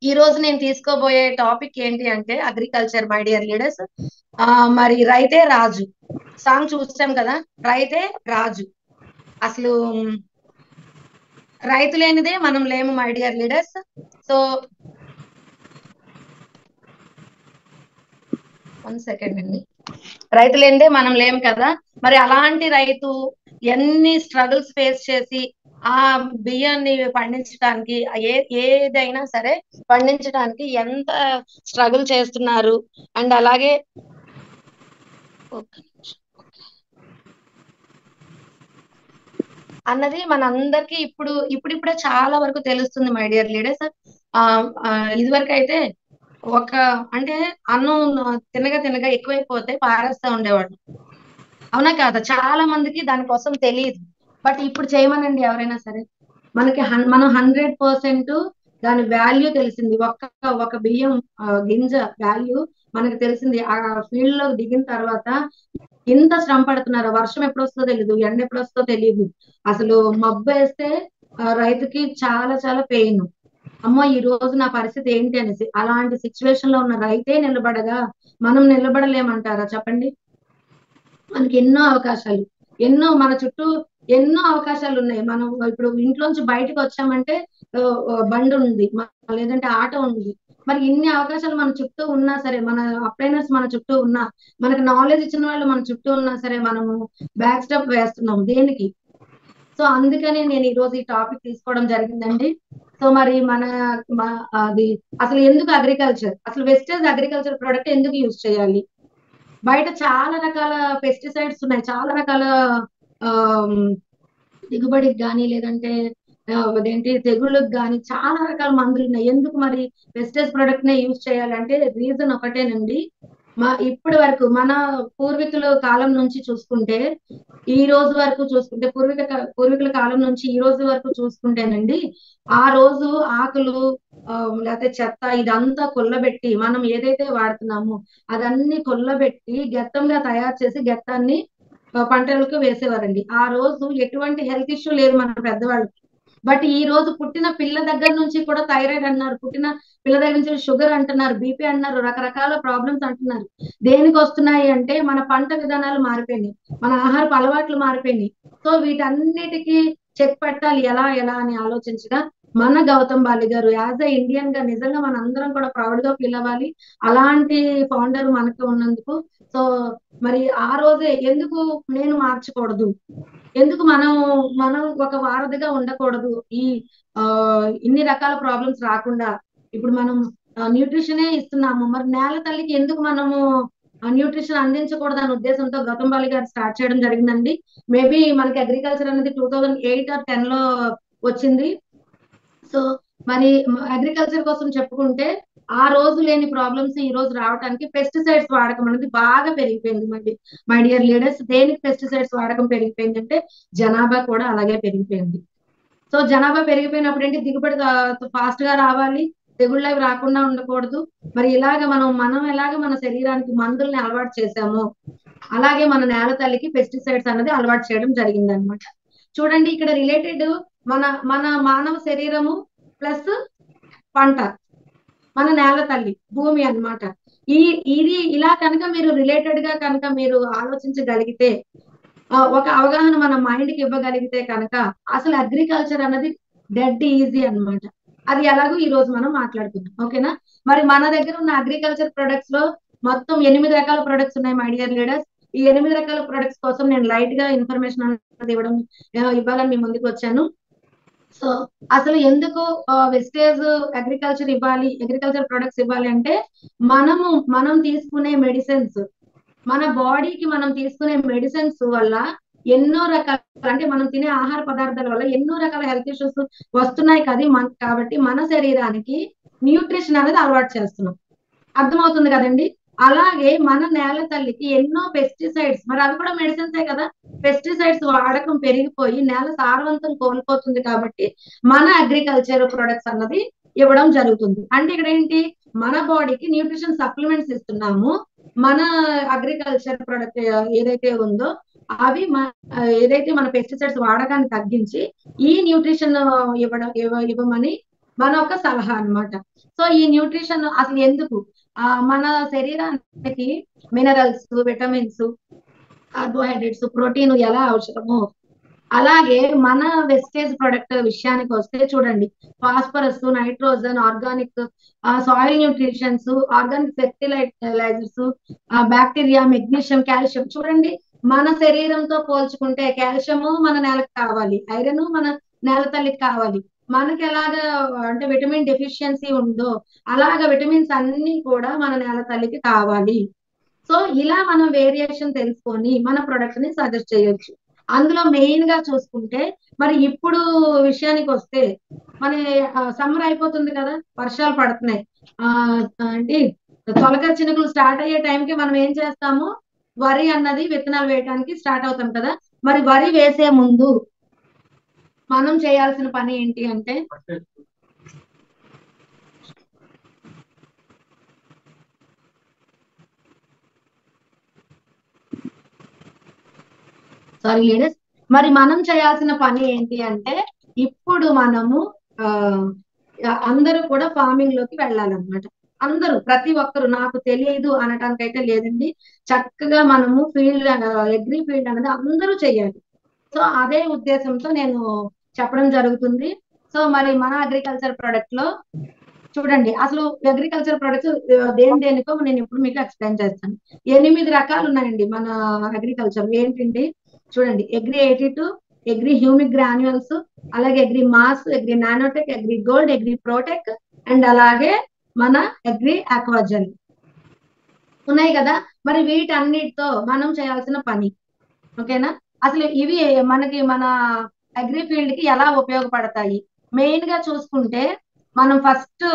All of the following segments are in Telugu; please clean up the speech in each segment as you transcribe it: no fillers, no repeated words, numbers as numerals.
ఈ రోజు నేను తీసుకోబోయే టాపిక్ ఏంటి అంటే అగ్రికల్చర్, మై డియర్ లీడర్స్. మరి రైతే రాజు సాంగ్ చూస్తాం కదా. రైతే రాజు. అసలు రైతు లేనిదే మనం లేము my dear leaders. So 1 second అండి. రైతు లేనిదే మనం లేము కదా. మరి అలాంటి రైతు ఎన్ని స్ట్రగుల్స్ ఫేస్ చేసి ఆ బియ్యాన్ని పండించడానికి, ఏదైనా సరే పండించడానికి ఎంత స్ట్రగుల్ చేస్తున్నారు. అండ్ అలాగే ఒక్క నిమిషం. అన్నది మనందరికీ ఇప్పుడిప్పుడే చాలా వరకు తెలుస్తుంది మై డియర్ లీడర్స్. ఆ ఇది వరకు అయితే ఒక అంటే అన్నం తినగా తినగా ఎక్కువైపోతే పారేస్తా ఉండేవాడు. అవునా కాదా? చాలా మందికి దానికోసం తెలియదు. బట్ ఇప్పుడు చేయమనండి ఎవరైనా సరే. మనం 100% దాని వాల్యూ తెలిసింది. ఒక బియ్యం గింజ వాల్యూ మనకు తెలిసింది. ఆ ఫీల్డ్ లో దిగిన తర్వాత ఎంత శ్రమ పడుతున్నారో. వర్షం ఎప్పుడు వస్తుందో తెలియదు, ఎండ ఎప్పుడు వస్తుందో తెలియదు. అసలు మబ్బు వేస్తే రైతుకి చాలా చాలా పెయిన్. అమ్మో ఈ రోజు నా పరిస్థితి ఏంటి అనేసి అలాంటి సిచ్యువేషన్ లో ఉన్న రైతే నిలబడగా మనం నిలబడలేమంటారా చెప్పండి. మనకి ఎన్నో అవకాశాలు, మన చుట్టూ ఎన్నో అవకాశాలు ఉన్నాయి. మనం ఇప్పుడు ఇంట్లోంచి బయటకు వచ్చామంటే బండి ఉంది, లేదంటే ఆటో ఉంది. మరి ఇన్ని అవకాశాలు మన చుట్టూ ఉన్నా సరే, మన అప్లైనర్స్ మన చుట్టూ ఉన్నా, మనకు నాలెడ్జ్ ఇచ్చిన వాళ్ళు మన చుట్టూ ఉన్నా సరే, మనము బ్యాక్ స్టెప్ వేస్తున్నాం దేనికి? సో అందుకనే నేను ఈ రోజు ఈ టాపిక్ తీసుకోవడం జరిగిందండి. సో మరి అది అసలు ఎందుకు అగ్రికల్చర్, అసలు వెస్టేజ్ అగ్రికల్చర్ ప్రోడక్ట్ ఎందుకు యూజ్ చేయాలి? బయట చాలా రకాల పెస్టిసైడ్స్ ఉన్నాయి, చాలా రకాల ఆమ్, దిగుబడికి కానీ, లేదంటే అదేంటి తెగుళ్ళకి కానీ చాలా రకాల మందులు ఉన్నాయి. ఎందుకు మరి వెస్టేజ్ ప్రొడక్ట్ నే యూజ్ చేయాలంటే రీజన్ ఒకటేనండి. ఇప్పటి వరకు మన పూర్వీకుల కాలం నుంచి చూసుకుంటే, ఈ రోజు వరకు చూసుకుంటే, పూర్వీకుల కాలం నుంచి ఈ రోజు వరకు చూసుకుంటేనండి, ఆ రోజు ఆకులు లేకపోతే చెత్త ఇదంతా కొల్లబెట్టి మనం ఏదైతే వాడుతున్నామో అదన్నీ కొల్లబెట్టి గెత్తంగా తయారు చేసి గెత్తాన్ని పంటలకు వేసేవారండి. ఆ రోజు ఎటువంటి హెల్త్ ఇష్యూ లేదు మన పెద్దవాళ్ళకి. బట్ ఈ రోజు పుట్టిన పిల్ల దగ్గర నుంచి కూడా థైరాయిడ్ అన్నారు, పుట్టిన పిల్ల దగ్గర నుంచి షుగర్ అంటున్నారు, బీపీ అన్నారు, రకరకాల ప్రాబ్లమ్స్ అంటున్నారు. దేనికి వస్తున్నాయి అంటే మన పంట విధానాలు మారిపోయినాయి, మన ఆహారపు అలవాట్లు మారిపోయినాయి. సో వీటన్నిటికీ చెక్ పెట్టాలి ఎలా ఎలా అని ఆలోచించగా మన గౌతమ్ బాలి గారు యాజ్ ఎ ఇండియన్ గా నిజంగా మన అందరం కూడా ప్రౌడ్ గా ఫీల్ అవ్వాలి. అలాంటి ఫౌండర్ మనకు ఉన్నందుకు. సో మరి ఆ రోజే ఎందుకు నేను మార్చకూడదు, ఎందుకు మనం ఒక వారధిగా ఉండకూడదు ఈ ఆ ఇన్ని రకాల ప్రాబ్లమ్స్ రాకుండా. ఇప్పుడు మనం న్యూట్రిషనే ఇస్తున్నాము, మరి నేల తల్లికి ఎందుకు మనము న్యూట్రిషన్ అందించకూడదు అనే ఉద్దేశంతో గౌతమ్ బాలి గారు స్టార్ట్ చేయడం జరిగిందండి. మేబీ మనకి అగ్రికల్చర్ అనేది 2008 or 10 లో వచ్చింది. సో మరి అగ్రికల్చర్ కోసం చెప్పుకుంటే ఆ రోజు లేని ప్రాబ్లమ్స్ ఈ రోజు రావడానికి పెస్టిసైడ్స్ వాడకం అనేది బాగా పెరిగిపోయింది. మై డియర్ లీడర్స్, దేనికి పెస్టిసైడ్స్ వాడకం పెరిగిపోయింది అంటే జనాభా కూడా అలాగే పెరిగిపోయింది. సో జనాభా పెరిగిపోయినప్పుడు ఏంటి, దిగుబడి ఫాస్ట్ గా రావాలి, తెగుళ్ళు అవి రాకుండా ఉండకూడదు. మరి ఇలాగ మనం ఎలాగ మన శరీరానికి మందుల్ని అలవాటు చేసామో అలాగే మన నేల తల్లికి పెస్టిసైడ్స్ అన్నది అలవాటు చేయడం జరిగింది అనమాట. చూడండి ఇక్కడ రిలేటెడ్ మన మన మానవ శరీరము ప్లస్ పంట, మన నేల తల్లి భూమి అన్నమాట. ఈ ఇది ఇలా కనుక మీరు రిలేటెడ్ గా కనుక మీరు ఆలోచించగలిగితే, ఒక అవగాహన మన మైండ్ కి ఇవ్వగలిగితే కనుక అసలు అగ్రికల్చర్ అన్నది డెడ్ ఈజీ అన్నమాట. అది ఎలాగో ఈ రోజు మనం మాట్లాడుకుందాం, ఓకేనా? మరి మన దగ్గర ఉన్న అగ్రికల్చర్ ప్రొడక్ట్స్ లో మొత్తం 8 రకాల ప్రొడక్ట్స్ ఉన్నాయి మై డియర్ లీడర్స్. ఈ 8 రకాల ప్రొడక్ట్స్ కోసం నేను లైట్ గా ఇన్ఫర్మేషన్ అనేది ఇవ్వాలని మీ ముందుకు వచ్చాను. సో అసలు ఎందుకు వెస్టేజ్ అగ్రికల్చర్ ప్రొడక్ట్స్ ఇవ్వాలి అంటే, మనం తీసుకునే మెడిసిన్స్, మన బాడీకి మనం తీసుకునే మెడిసిన్స్ వల్ల ఎన్నో రకాల, అంటే మనం తినే ఆహార పదార్థాల వల్ల ఎన్నో రకాల హెల్త్ ఇష్యూస్ వస్తున్నాయి కదా. కాబట్టి మన శరీరానికి న్యూట్రిషన్ అనేది అలవాటు చేస్తున్నాం. అర్థమవుతుంది కదండి. అలాగే మన నేల తల్లికి ఎన్నో పెస్టిసైడ్స్, మరి అవి కూడా మెడిసిన్సే కదా. పెస్టిసైడ్స్ వాడకం పెరిగిపోయి నేల సారవంతం కోల్పోతుంది కాబట్టి మన అగ్రికల్చర్ ప్రొడక్ట్స్ అన్నది ఇవ్వడం జరుగుతుంది. అంటే ఇక్కడ ఏంటి, మన బాడీకి న్యూట్రిషన్ సప్లిమెంట్స్ ఇస్తున్నాము. మన అగ్రికల్చర్ ప్రొడక్ట్ ఏదైతే ఉందో అవి ఏదైతే మన పెస్టిసైడ్స్ వాడకాన్ని తగ్గించి ఈ న్యూట్రిషన్ ఇవ్వమని మన ఒక సలహా అన్నమాట. సో ఈ న్యూట్రిషన్ అసలు ఎందుకు మన శరీరానికి మినరల్స్, విటమిన్స్, కార్బోహైడ్రేట్స్, ప్రోటీన్ ఎలా అవసరమో అలాగే మన వెస్టేజ్ ప్రొడక్ట్ విషయానికి వస్తే చూడండి, phosphorus, nitrogen, organic soil nutritions, organic fertilizers, bacteria, magnesium, calcium. చూడండి, మన శరీరంతో పోల్చుకుంటే కాల్షియము మన నేలకు కావాలి, ఐరన్ మన నేల తల్లికి కావాలి. మనకి ఎలాగా అంటే విటమిన్ డెఫిషియన్సీ ఉందో అలాగా విటమిన్స్ అన్ని కూడా మన నేల తల్లికి కావాలి. సో ఇలా మనం వేరియేషన్ తెలుసుకొని మన ప్రొడక్ట్ ని సజెస్ట్ చేయొచ్చు. అందులో మెయిన్ గా చూసుకుంటే మరి ఇప్పుడు విషయానికి వస్తే మన సమ్మర్ అయిపోతుంది కదా, వర్షాలు పడుతున్నాయి. ఆ ఏంటి తొలకరి చినుకులు స్టార్ట్ అయ్యే టైంకి మనం ఏం చేస్తాము, వరి అన్నది విత్తనాలు వేయడానికి స్టార్ట్ అవుతాం కదా. మరి వరి వేసే ముందు మనం చేయాల్సిన పని ఏంటి అంటే, సారీ లేడీస్, మరి మనం చేయాల్సిన పని ఏంటి అంటే ఇప్పుడు మనము ఆ అందరూ కూడా ఫార్మింగ్ లోకి వెళ్ళాలన్నమాట. అందరూ ప్రతి ఒక్కరు నాకు తెలియదు అనటానికైతే లేదండి. చక్కగా మనము ఫీల్డ్ అగ్రి ఫీల్డ్ అనేది అందరూ చేయాలి. సో అదే ఉద్దేశంతో నేను చెప్పడం జరుగుతుంది. సో మరి మన అగ్రికల్చర్ ప్రొడక్ట్ లో చూడండి, అసలు అగ్రికల్చర్ ప్రొడక్ట్స్ దేనికో నేను ఇప్పుడు మీకు ఎక్స్ప్లెయిన్ చేస్తాను. 8 రకాలు ఉన్నాయండి మన అగ్రికల్చర్. ఏంటండి చూడండి, అగ్రి 82, అగ్రి హ్యూమిక్ గ్రాన్యువల్స్, అలాగే agri mass, agri nanotech, agri gold, agri ప్రోటెక్, and అలాగే మన అగ్రి ఆక్వాజల్ ఉన్నాయి కదా. మరి వీటన్నిటితో మనం చేయాల్సిన పని ఓకేనా. అసలు ఇవి మనకి మన అగ్రి ఫీల్డ్ కి ఎలా ఉపయోగపడతాయి మెయిన్ గా చూసుకుంటే, మనం ఫస్ట్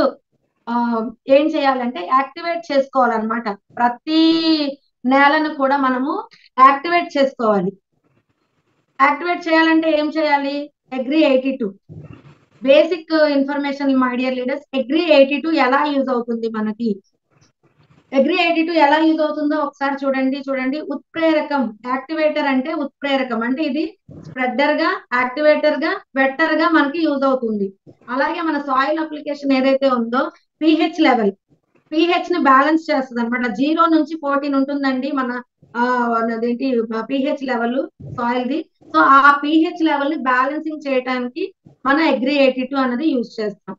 ఏం చేయాలంటే యాక్టివేట్ చేసుకోవాలన్నమాట. ప్రతి నేలను కూడా మనము యాక్టివేట్ చేసుకోవాలి. యాక్టివేట్ చేయాలంటే ఏం చేయాలి, agri 82 basic information my dear leaders. Agri 82 ఎలా యూజ్ అవుతుంది మనకి, అగ్రి 82 ఎలా యూజ్ అవుతుందో ఒకసారి చూడండి. ఉత్ప్రేరకం, యాక్టివేటర్ అంటే ఉత్ప్రేరకం అంటే ఇది స్ప్రెడర్ గా, యాక్టివేటర్ గా, వెట్టర్ గా మనకి యూజ్ అవుతుంది. అలాగే మన సాయిల్ అప్లికేషన్ ఏదైతే ఉందో పిహెచ్ లెవెల్, పిహెచ్ ని బ్యాలెన్స్ చేస్తుంది అనమాట. 0 నుంచి 14 ఉంటుందండి మన అదేంటి pH level soil the. So ఆ పిహెచ్ లెవెల్ ని బ్యాలెన్సింగ్ చేయడానికి మన అగ్రి 82 అనేది యూజ్ చేస్తాం.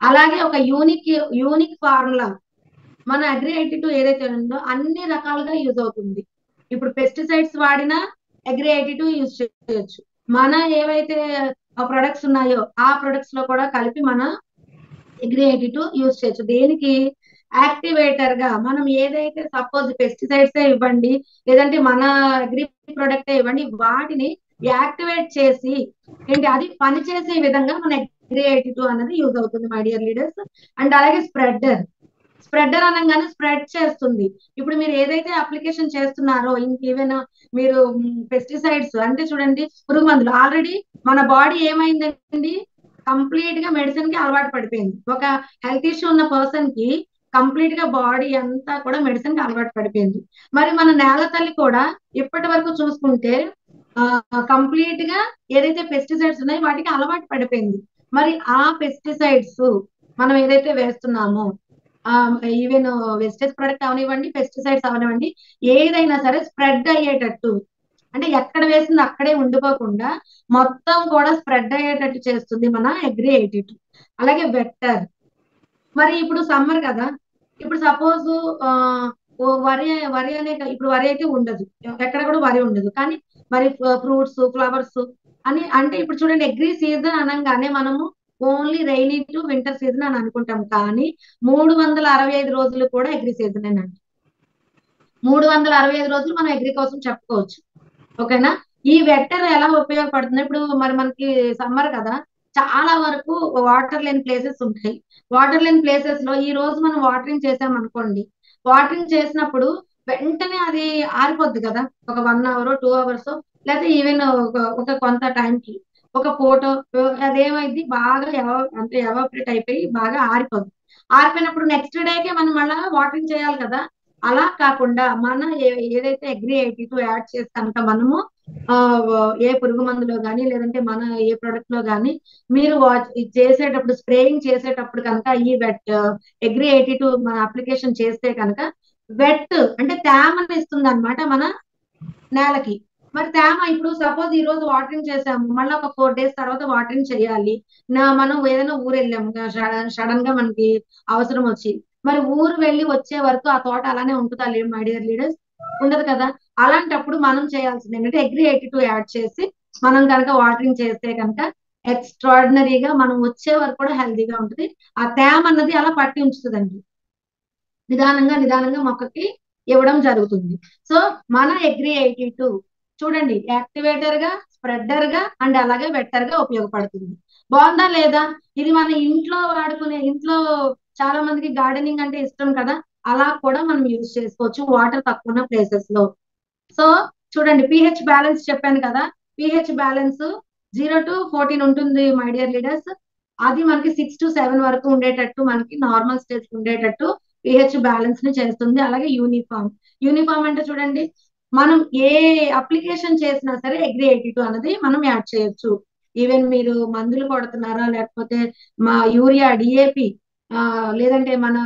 అలాగే ఒక యూనిక్ ఫార్ములా మన అగ్రి 82 ఏదైతే ఉందో అన్ని రకాలుగా యూజ్ అవుతుంది. ఇప్పుడు పెస్టిసైడ్స్ వాడినా అగ్రి 82 యూజ్ చేయొచ్చు. మన ఏవైతే ప్రొడక్ట్స్ ఉన్నాయో ఆ ప్రొడక్ట్స్ లో కూడా కలిపి మన అగ్రి 82 యూజ్ చేయొచ్చు. దేనికి, యాక్టివేటర్ గా. మనం ఏదైతే సపోజ్ పెస్టిసైడ్స్ ఇవ్వండి, లేదంటే మన అగ్రి ప్రొడక్ట్ ఇవ్వండి, వాటిని యాక్టివేట్ చేసి ఏంటి అది పనిచేసే విధంగా మన అగ్రి 82 అనేది యూజ్ అవుతుంది మై డియర్ లీడర్స్. అండ్ అలాగే స్ప్రెడర్ అనగానే స్ప్రెడ్ చేస్తుంది. ఇప్పుడు మీరు ఏదైతే అప్లికేషన్ చేస్తున్నారో ఈవెన్ మీరు పెస్టిసైడ్స్ అంటే చూడండి, పురుగు మందులు ఆల్రెడీ మన బాడీ ఏమైందండి, కంప్లీట్ గా మెడిసిన్ కి అలవాటు పడిపోయింది. ఒక హెల్త్ ఇష్యూ ఉన్న పర్సన్ కి కంప్లీట్ గా బాడీ అంతా కూడా మెడిసిన్ కి అలవాటు పడిపోయింది. మరి మన నేల తల్లి కూడా ఇప్పటి వరకు చూసుకుంటే కంప్లీట్ గా ఏదైతే పెస్టిసైడ్స్ ఉన్నాయో వాటికి అలవాటు పడిపోయింది. మరి ఆ పెస్టిసైడ్స్ మనం ఏదైతే వేస్తున్నామో ఈవెన్ వెస్టేజ్ ప్రొడక్ట్ అవనివ్వండి, పెస్టిసైడ్స్ అవనివ్వండి, ఏదైనా సరే స్ప్రెడ్ అయ్యేటట్టు, అంటే ఎక్కడ వేసింది అక్కడే ఉండిపోకుండా మొత్తం కూడా స్ప్రెడ్ అయ్యేటట్టు చేస్తుంది మన అగ్రి 82. అలాగే వెక్టర్. మరి ఇప్పుడు సమ్మర్ కదా, ఇప్పుడు సపోజ్ వరి వరి అనే ఇప్పుడు వరి అయితే ఉండదు, ఎక్కడ కూడా వరి ఉండదు. కానీ మరి ఫ్రూట్స్, ఫ్లవర్స్ అని అంటే ఇప్పుడు చూడండి, అగ్రి సీజన్ అనగానే మనము only rainy to winter season అని అనుకుంటాం. కానీ 365 రోజులు కూడా అగ్రి సీజన్ అండి. 365 రోజులు మనం అగ్రి కోసం చెప్పుకోవచ్చు. ఓకేనా. ఈ వెక్టర్ ఎలా ఉపయోగపడుతుంది, ఇప్పుడు మరి మనకి సమ్మర్ కదా, చాలా వరకు వాటర్ లేని ప్లేసెస్ ఉంటాయి. వాటర్ లేని ప్లేసెస్ లో ఈ రోజు మనం వాటరింగ్ చేసాం అనుకోండి, వాటరింగ్ చేసినప్పుడు వెంటనే అది ఆరిపోద్ది కదా, ఒక 1 అవర్ 2 అవర్స్, లేకపోతే ఈవెన్ ఒక కొంత టైంకి ఒక ఫోటో అదేమైంది బాగా అంటే ఎవాపరేట్ అయిపోయి బాగా ఆరిపోద్ది. ఆరిపోయినప్పుడు నెక్స్ట్ డేకే మనం మళ్ళీ వాటరింగ్ చేయాలి కదా. అలా కాకుండా మన ఏదైతే అగ్రి 82 యాడ్ చేసి కనుక మనము ఏ పురుగు మందులో కానీ లేదంటే మన ఏ ప్రొడక్ట్ లో కానీ మీరు ఇది చేసేటప్పుడు స్ప్రేయింగ్ చేసేటప్పుడు కనుక ఈ వెట్ అగ్రి 82 మన అప్లికేషన్ చేస్తే కనుక వెట్ అంటే తేమను ఇస్తుంది అనమాట మన నేలకి. మరి తేమ ఇప్పుడు సపోజ్ ఈ రోజు వాటరింగ్ చేసాము, మళ్ళీ ఒక 4 days తర్వాత వాటరింగ్ చేయాలి. మనం ఏదైనా ఊరు వెళ్ళాము సడన్ గా మనకి అవసరం వచ్చి, మరి ఊరు వెళ్ళి వచ్చే వరకు ఆ తోట అలానే ఉంటుందా లేదు మై డియర్ లీడర్స్? ఉండదు కదా. అలాంటప్పుడు మనం చేయాల్సింది ఏంటంటే అగ్రి 82 యాడ్ చేసి మనం కనుక వాటరింగ్ చేస్తే కనుక ఎక్స్ట్రాడినరీగా మనం వచ్చే వరకు కూడా హెల్తీగా ఉంటుంది. ఆ తేమ అన్నది అలా పట్టి ఉంచుతుందండి. నిదానంగా నిదానంగా మొక్కకి ఇవ్వడం జరుగుతుంది. సో మన అగ్రి 82 చూడండి యాక్టివేటర్ గా, స్ప్రెడర్ గా అండ్ అలాగే వెట్టర్ గా ఉపయోగపడుతుంది. బాగుందా లేదా? ఇది మన ఇంట్లో వాడుకునే, ఇంట్లో చాలా మందికి గార్డెనింగ్ అంటే ఇష్టం కదా, అలా కూడా మనం యూజ్ చేసుకోవచ్చు వాటర్ తక్కువ ఉన్న ప్లేసెస్ లో. సో చూడండి pH బ్యాలెన్స్ చెప్పాను కదా, pH బ్యాలెన్స్ 0 to 14 ఉంటుంది మై డియర్ లీడర్స్. అది మనకి 6 to 7 వరకు ఉండేటట్టు, మనకి నార్మల్ స్టేజ్ ఉండేటట్టు pH బ్యాలెన్స్ ని చేస్తుంది. అలాగే యూనిఫామ్, యూనిఫామ్ అంటే చూడండి మనం ఏ అప్లికేషన్ చేసినా సరే అగ్రి 82 అన్నది మనం యాడ్ చేయొచ్చు. ఈవెన్ మీరు మందులు కొడుతున్నారా, లేకపోతే మా యూరియా, డిఏపి, లేదంటే మన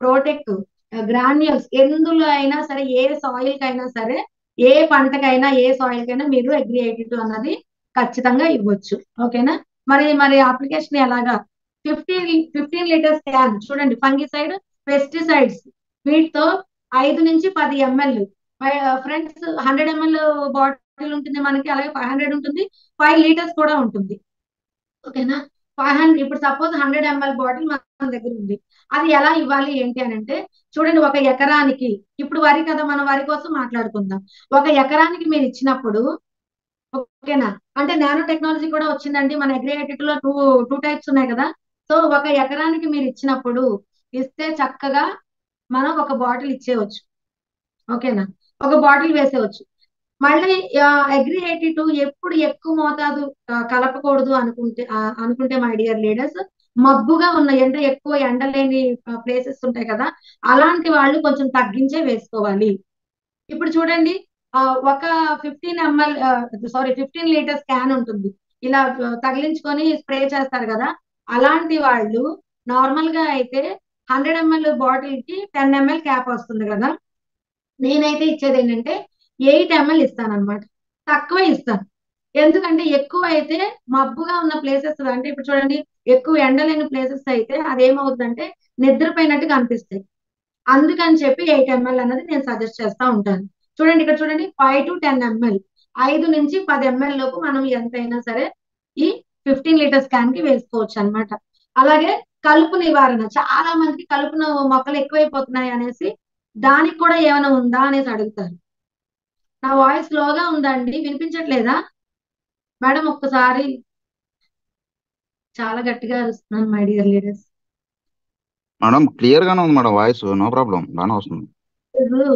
ప్రోటెక్, గ్రాన్యూల్స్, ఎందులో అయినా సరే ఏ సాయిల్ కైనా సరే, ఏ పంటకైనా ఏ సాయిల్ కైనా మీరు అగ్రి 82 అన్నది ఖచ్చితంగా ఇవ్వచ్చు. ఓకేనా? మరి మరి అప్లికేషన్ ఎలాగా? 15 లీటర్స్ క్యాన్ చూడండి, ఫంగిసైడ్, పెస్టిసైడ్స్ వీటితో 5 నుంచి 10 ml. ఫ్రెండ్స్ 100 ml బాటిల్ ఉంటుంది మనకి, అలాగే 500 ఉంటుంది, 5 liters కూడా ఉంటుంది. ఓకేనా? 500 ఇప్పుడు సపోజ్ 100 ml బాటిల్ మన దగ్గర ఉంది, అది ఎలా ఇవ్వాలి ఏంటి అని అంటే చూడండి, ఒక ఎకరానికి, ఇప్పుడు వరి కదా, మనం వరి కోసం మాట్లాడుకుందాం. ఒక ఎకరానికి మీరు ఇచ్చినప్పుడు, ఓకేనా, అంటే నానో టెక్నాలజీ కూడా వచ్చిందండి మన అగ్రి 82 లో. టూ టూ టైప్స్ ఉన్నాయి కదా. సో ఒక ఎకరానికి మీరు ఇచ్చినప్పుడు, ఇస్తే చక్కగా మనం ఒక బాటిల్ ఇచ్చేయవచ్చు. ఓకేనా? ఒక బాటిల్ వేసేవచ్చు. మళ్ళీ అగ్రి 82 ఎప్పుడు ఎక్కువ మోతాదు కలపకూడదు అనుకుంటే మై డియర్ లీడర్స్, మబ్బుగా ఉన్నాయి అంటే ఎక్కువ ఎండ లేని ప్లేసెస్ ఉంటాయి కదా, అలాంటి వాళ్ళు కొంచెం తగ్గించే వేసుకోవాలి. ఇప్పుడు చూడండి, ఒక 15 ml, 15 లీటర్స్ క్యాన్ ఉంటుంది, ఇలా తగిలించుకొని స్ప్రే చేస్తారు కదా. అలాంటి వాళ్ళు నార్మల్ గా అయితే 100 ml బాటిల్ కి 10 ml క్యాప్ వస్తుంది కదా. నేనైతే ఇచ్చేది ఏంటంటే 8 ml ఇస్తాను అనమాట. తక్కువ ఇస్తాను, ఎందుకంటే ఎక్కువ అయితే మబ్బుగా ఉన్న ప్లేసెస్, అంటే ఇప్పుడు చూడండి ఎక్కువ ఎండలేని ప్లేసెస్ అయితే అదేమవుతుందంటే నిద్రపోయినట్టుగా అనిపిస్తాయి. అందుకని చెప్పి 8 ml అన్నది నేను సజెస్ట్ చేస్తా ఉంటాను. చూడండి ఇక్కడ చూడండి, 5 to 10 ml, 5 నుంచి 10 ml లోపు మనం ఎంతైనా సరే ఈ 15 లీటర్స్ క్యాన్ కి వేసుకోవచ్చు అన్నమాట. అలాగే కలుపు నివారణ, చాలా మందికి కలుపు మొక్కలు ఎక్కువైపోతున్నాయి అనేసి దానికి కూడా ఏమైనా ఉందా అనేసి అడుగుతారు. నా వాయిస్ స్లోగా ఉందా అండి, వినిపించట్లేదా మేడం? ఒక్కసారి, చాలా గట్టిగా అరుస్తున్నాను my dear leaders. Madam clear గానే ఉంది మేడం, వాయిస్ నో ప్రాబ్లం, బాగానే వస్తుంది.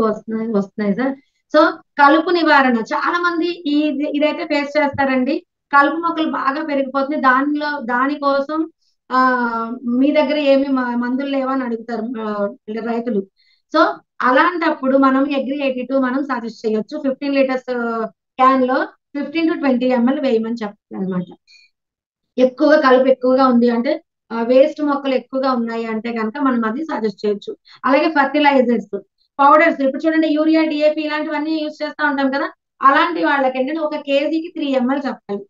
వస్తున్నాయి వస్తున్నాయి సార్. సో కలుపు నివారణ చాలా మంది ఇదైతే ఫేస్ చేస్తారండి. కలుపు మొక్కలు బాగా పెరిగిపోతుంది, దానికోసం ఆ మీ దగ్గర ఏమి మందులు లేవా అని అడుగుతారు రైతులు. సో అలాంటప్పుడు మనం అగ్రి 82 మనం సజెస్ట్ చేయొచ్చు. 15 లీటర్స్ క్యాన్ లో 15 to 20 ml వేయమని చెప్తాను అనమాట. ఎక్కువగా కలుపు ఎక్కువగా ఉంది అంటే, వేస్ట్ మొక్కలు ఎక్కువగా ఉన్నాయి అంటే కనుక మనం అది సజెస్ట్ చేయొచ్చు. అలాగే ఫర్టిలైజర్స్, పౌడర్స్, ఇప్పుడు చూడండి యూరియా, డిఏపి ఇలాంటివన్నీ యూజ్ చేస్తూ ఉంటాం కదా. అలాంటి వాళ్ళకి ఏంటంటే 1 kgకి 3 ml చెప్పాలి.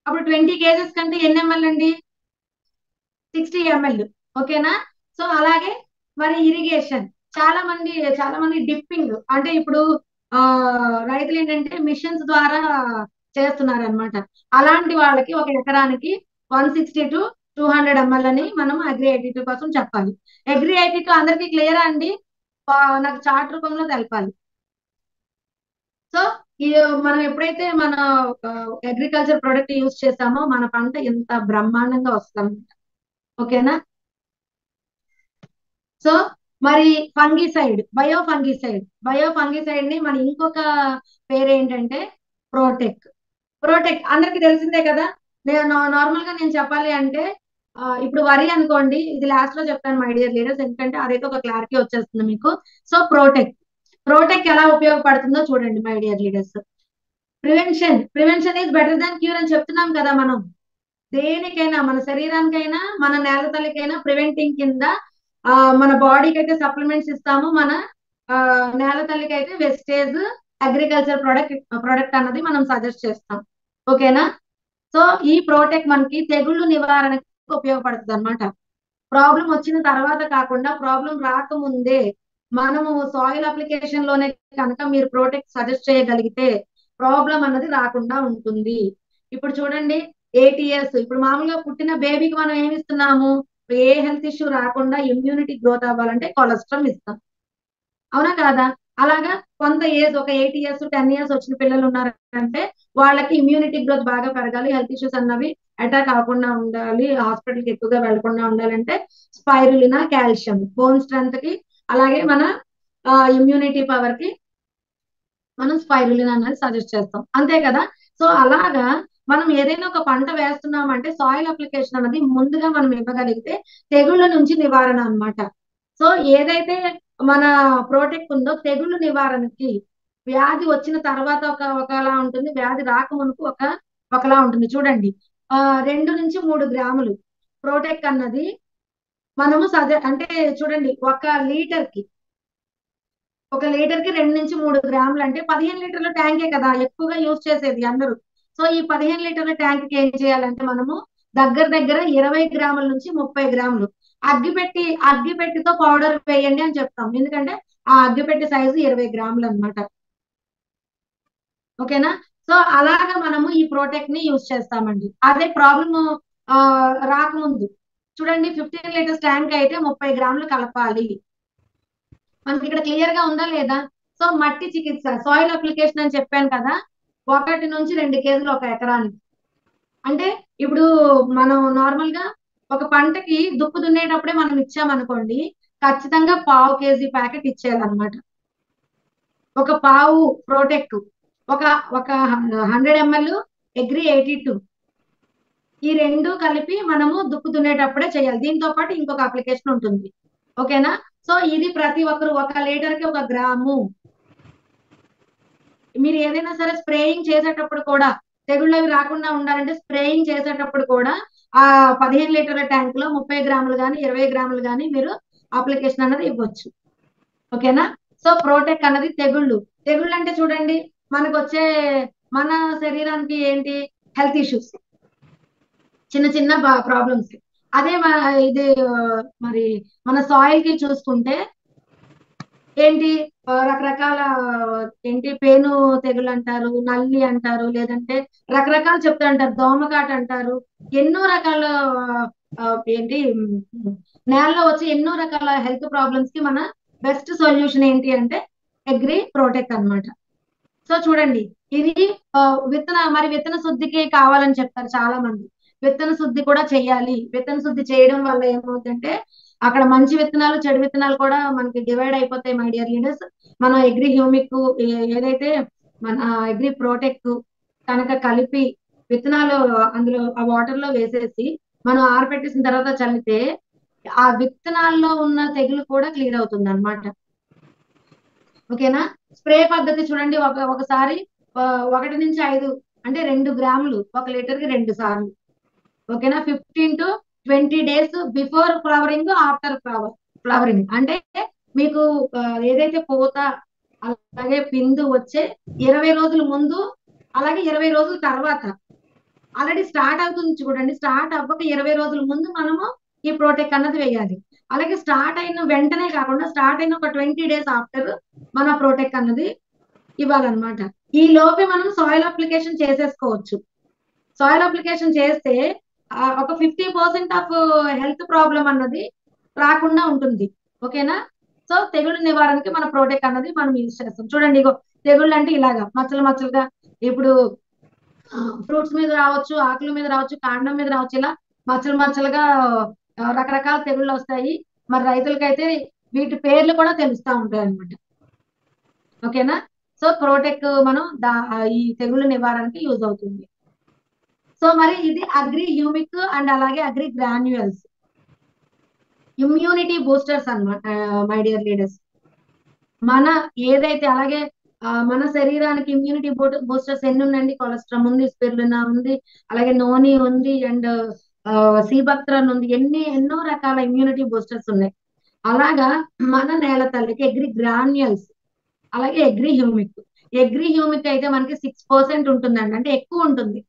అప్పుడు 20 kgs కంటే ఎన్ని ml అండి? 60 ml. ఓకేనా? సో అలాగే మరి ఇరిగేషన్, చాలా మంది డిప్పింగ్ అంటే ఇప్పుడు ఆ రైతులు ఏంటంటే మిషన్స్ ద్వారా చేస్తున్నారు అనమాట. అలాంటి వాళ్ళకి ఒక ఎకరానికి 160 to 200 ml అని మనం అగ్రి 82 కోసం చెప్పాలి. అగ్రి 82 అందరికీ క్లియరా అండి? నాకు చార్ట్ రూపంలో తెలపాలి. సో ఈ మనం ఎప్పుడైతే మన అగ్రికల్చర్ ప్రొడక్ట్ యూజ్ చేస్తామో మన పంట ఎంత బ్రహ్మాండంగా వస్తాం. ఓకేనా? సో మరి బయో ఫంగిసైడ్ ని మన ఇంకొక పేరేంటంటే ప్రోటెక్. అందరికి తెలిసిందే కదా. నేను నార్మల్ గా నేను చెప్పాలి అంటే, ఇప్పుడు వరి అనుకోండి, ఇది లాస్ట్ లో చెప్తాను మై డియర్ లీడర్స్, ఎందుకంటే అదైతే ఒక క్లారిటీ వచ్చేస్తుంది మీకు. సో ప్రోటెక్ ఎలా ఉపయోగపడుతుందో చూడండి my dear leaders. Prevention is better than cure అని చెప్తున్నాం కదా మనం. దేనికైనా, మన శరీరానికైనా మన నేల తల్లికైనా ప్రివెంటింగ్ కింద మన బాడీకి అయితే సప్లిమెంట్స్ ఇస్తాము, మన నేల తల్లికి అయితే వెస్టేజ్ అగ్రికల్చర్ ప్రొడక్ట్ అన్నది మనం సజెస్ట్ చేస్తాం. ఓకేనా? సో ఈ ప్రోటెక్ట్ మనకి తెగుళ్ళు నివారణకి ఉపయోగపడుతుంది అనమాట. ప్రాబ్లం వచ్చిన తర్వాత కాకుండా ప్రాబ్లం రాకముందే మనము సాయిల్ అప్లికేషన్ లోనే కనుక మీరు ప్రోటెక్ట్ సజెస్ట్ చేయగలిగితే ప్రాబ్లం అన్నది రాకుండా ఉంటుంది. ఇప్పుడు చూడండి, ఏటీఎస్, ఇప్పుడు మామూలుగా పుట్టిన బేబీకి మనం ఏమి ఇస్తున్నాము? ఏ హెల్త్ ఇష్యూ రాకుండా ఇమ్యూనిటీ గ్రోత్ అవ్వాలంటే కొలెస్ట్రాల్ ఇస్తాం, అవునా కాదా? అలాగా కొంత ఏజ్, ఒక 8 years 10 years వచ్చిన పిల్లలు ఉన్నారంటే వాళ్ళకి ఇమ్యూనిటీ గ్రోత్ బాగా పెరగాలి, హెల్త్ ఇష్యూస్ అన్నవి అటాక్ అవ్వకుండా ఉండాలి, హాస్పిటల్కి ఎక్కువగా వెళ్లకుండా ఉండాలంటే స్పైరులినా, కాల్షియం బోన్ స్ట్రెంత్ కి, అలాగే మన ఇమ్యూనిటీ పవర్ కి మనం స్పైరులినా అనేది సజెస్ట్ చేస్తాం, అంతే కదా? సో అలాగా మనం ఏదైనా ఒక పంట వేస్తున్నామంటే సాయిల్ అప్లికేషన్ అనేది ముందుగా మనం ఇవ్వగలిగితే తెగుళ్ళ నుంచి నివారణ అన్నమాట. సో ఏదైతే మన ప్రోటెక్ట్ ఉందో తెగుళ్ళు నివారణకి, వ్యాధి వచ్చిన తర్వాత ఒకలా ఉంటుంది, వ్యాధి రాకమునుపు ఒకలా ఉంటుంది. చూడండి, 2 నుంచి 3 గ్రాములు ప్రోటెక్ట్ అన్నది మనము అంటే చూడండి, ఒక లీటర్ కి 2 నుంచి 3 గ్రాములు అంటే 15 లీటర్ల ట్యాంకే కదా ఎక్కువగా యూజ్ చేసేది అందరూ. సో ఈ 15 లీటర్ల ట్యాంక్ కి ఏం చేయాలంటే మనము దగ్గర దగ్గర 20 గ్రాముల నుంచి 30 గ్రాములు అగ్గిపెట్టితో పౌడర్ వేయండి అని చెప్తాం, ఎందుకంటే ఆ అగ్గిపెట్టి సైజు 20 గ్రాములు అన్నమాట. ఓకేనా? సో అలాగా మనము ఈ ప్రోటెక్ట్ ని యూజ్ చేస్తామండి. అదే ప్రాబ్లమ్ రాకముందు చూడండి, 15 లీటర్స్ ట్యాంక్ అయితే 30 గ్రాములు కలపాలి. మనకి ఇక్కడ క్లియర్ గా ఉందా లేదా? సో మట్టి చికిత్స, సాయిల్ అప్లికేషన్ అని చెప్పాను కదా, 1 నుంచి 2 కేజీలు ఒక ఎకరానికి. అంటే ఇప్పుడు మనం నార్మల్ గా ఒక పంటకి దుక్కు దున్నేటప్పుడే మనం ఇచ్చామనుకోండి, ఖచ్చితంగా ½ కేజీ ప్యాకెట్ ఇచ్చేయాలన్నమాట. ఒక పావు ప్రోటెక్ట్, ఒక ఒక 100 ml అగ్రి 82, ఈ రెండు కలిపి మనము దుక్కు దున్నేటప్పుడే చేయాలి. దీంతో పాటు ఇంకొక అప్లికేషన్ ఉంటుంది. ఓకేనా? సో ఇది ప్రతి ఒక్కరు 1 లీటర్ కి 1 గ్రాము. మీరు ఏదైనా సరే స్ప్రేయింగ్ చేసేటప్పుడు కూడా తెగుళ్ళు అవి రాకుండా ఉండాలంటే స్ప్రేయింగ్ చేసేటప్పుడు కూడా ఆ 15 లీటర్ల ట్యాంక్ లో 30 గ్రాములు కానీ 20 గ్రాములు కానీ మీరు అప్లికేషన్ అన్నది ఇవ్వచ్చు. ఓకేనా? సో ప్రోటెక్ట్ అన్నది తెగుళ్ళు అంటే చూడండి, మనకు వచ్చే మన శరీరానికి ఏంటి హెల్త్ ఇష్యూస్, చిన్న చిన్న ప్రాబ్లమ్స్. అదే ఇది మరి మన సాయిల్ కి చూసుకుంటే ఏంటి, రకరకాల ఏంటి పేను తెగులు అంటారు, నల్లి అంటారు, లేదంటే రకరకాలు చెప్తూ అంటారు, దోమకాట అంటారు, ఎన్నో రకాల ఏంటి నేలలో వచ్చి ఎన్నో రకాల హెల్త్ ప్రాబ్లమ్స్ కి మన బెస్ట్ సొల్యూషన్ ఏంటి అంటే అగ్రి ప్రోటెక్ట్ అన్నమాట. సో చూడండి, ఇది విత్తన శుద్ధికి కావాలని చెప్తారు చాలా మంది. విత్తన శుద్ధి కూడా చెయ్యాలి. విత్తన శుద్ధి చేయడం వల్ల ఏమవుతుందంటే అక్కడ మంచి విత్తనాలు, చెడు విత్తనాలు కూడా మనకి డివైడ్ అయిపోతాయి మై డియర్ లీడర్స్. మనం అగ్రి హ్యూమిక్ ఏదైతే మన అగ్రి ప్రోటెక్ట్ కనుక కలిపి విత్తనాలు అందులో ఆ వాటర్ లో వేసేసి మనం ఆరబెట్టేసిన తర్వాత చల్లితే ఆ విత్తనాల్లో ఉన్న తెగులు కూడా క్లియర్ అవుతుంది అన్నమాట. ఓకేనా? స్ప్రే పద్ధతి చూడండి, ఒకసారి 1 నుంచి 5 అంటే 2 గ్రాములు 1 లీటర్ కి 2 సార్లు. ఓకేనా? 15 to 20 days before flowering, after flowering అంటే మీకు ఏదైతే పూత అలాగే పిందు వచ్చే 20 రోజుల ముందు, అలాగే 20 రోజుల తర్వాత ఆల్రెడీ స్టార్ట్ అవుతుంది చూడండి, స్టార్ట్ అవ్వక 20 రోజుల ముందు మనము ఈ ప్రోటెక్ట్ అన్నది వేయాలి. అలాగే స్టార్ట్ అయిన వెంటనే కాకుండా స్టార్ట్ అయిన ఒక 20 days ఆఫ్టర్ మన ప్రోటెక్ట్ అన్నది ఇవ్వాలన్నమాట. ఈ లోపే మనం సాయిల్ అప్లికేషన్ చేసేసుకోవచ్చు. సాయిల్ అప్లికేషన్ చేస్తే ఒక 50% ఆఫ్ హెల్త్ ప్రాబ్లం అన్నది రాకుండా ఉంటుంది. ఓకేనా? సో తెగులు నివారణకి మన ప్రోటెక్ట్ అన్నది మనం యూజ్ చేస్తాం. చూడండి, ఇగో తెగుళ్ళు అంటే ఇలాగా మచ్చలు మచ్చలుగా, ఇప్పుడు ఫ్రూట్స్ మీద రావచ్చు, ఆకుల మీద రావచ్చు, కాండం మీద రావచ్చు, ఇలా మచ్చలు మచ్చలుగా రకరకాల తెగుళ్ళు వస్తాయి. మరి రైతులకైతే వీటి పేర్లు కూడా తెలుస్తా ఉంటాయి అన్నమాట. ఓకేనా? సో ప్రోటెక్ట్ మనం ఈ తెగుళ్ళ నివారణకి యూజ్ అవుతుంది. సో మరి ఇది అగ్రి హ్యూమిక్ అండ్ అలాగే అగ్రి గ్రాన్యువల్స్ ఇమ్యూనిటీ బూస్టర్స్ అన్నమాట మై డియర్ లీడర్స్. మన ఏదైతే అలాగే మన శరీరానికి ఇమ్యూనిటీ బూస్టర్స్ ఎన్ని ఉన్నాయండి? కొలెస్ట్రాల్ ఉంది, స్పిరులినా ఉంది, అలాగే నోని ఉంది, అండ్ సీబక్త్రన్ ఉంది, ఎన్నో రకాల ఇమ్యూనిటీ బూస్టర్స్ ఉన్నాయి. అలాగా మన నేల తల్లికి అగ్రి గ్రాన్యుల్స్, అలాగే అగ్రి హ్యూమిక్. అగ్రి హ్యూమిక్ అయితే మనకి 6% ఉంటుందండి, అంటే ఎక్కువ ఉంటుంది.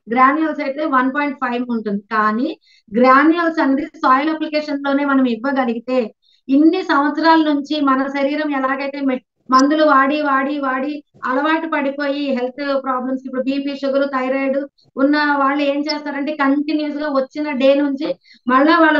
గ్రాన్యుల్స్ అయితే 1.5 ఉంటుంది. కానీ గ్రాన్యుల్స్ అనేది సాయిల్ అప్లికేషన్ లోనే మనం ఇవ్వగలిగితే, ఇన్ని సంవత్సరాల నుంచి మన శరీరం ఎలాగైతే మందులు వాడి వాడి వాడి అలవాటు పడిపోయి హెల్త్ ప్రాబ్లమ్స్, ఇప్పుడు బీపీ, షుగర్, థైరాయిడ్ ఉన్న వాళ్ళు ఏం చేస్తారంటే కంటిన్యూస్ గా వచ్చిన డే నుంచి మళ్ళా వాళ్ళ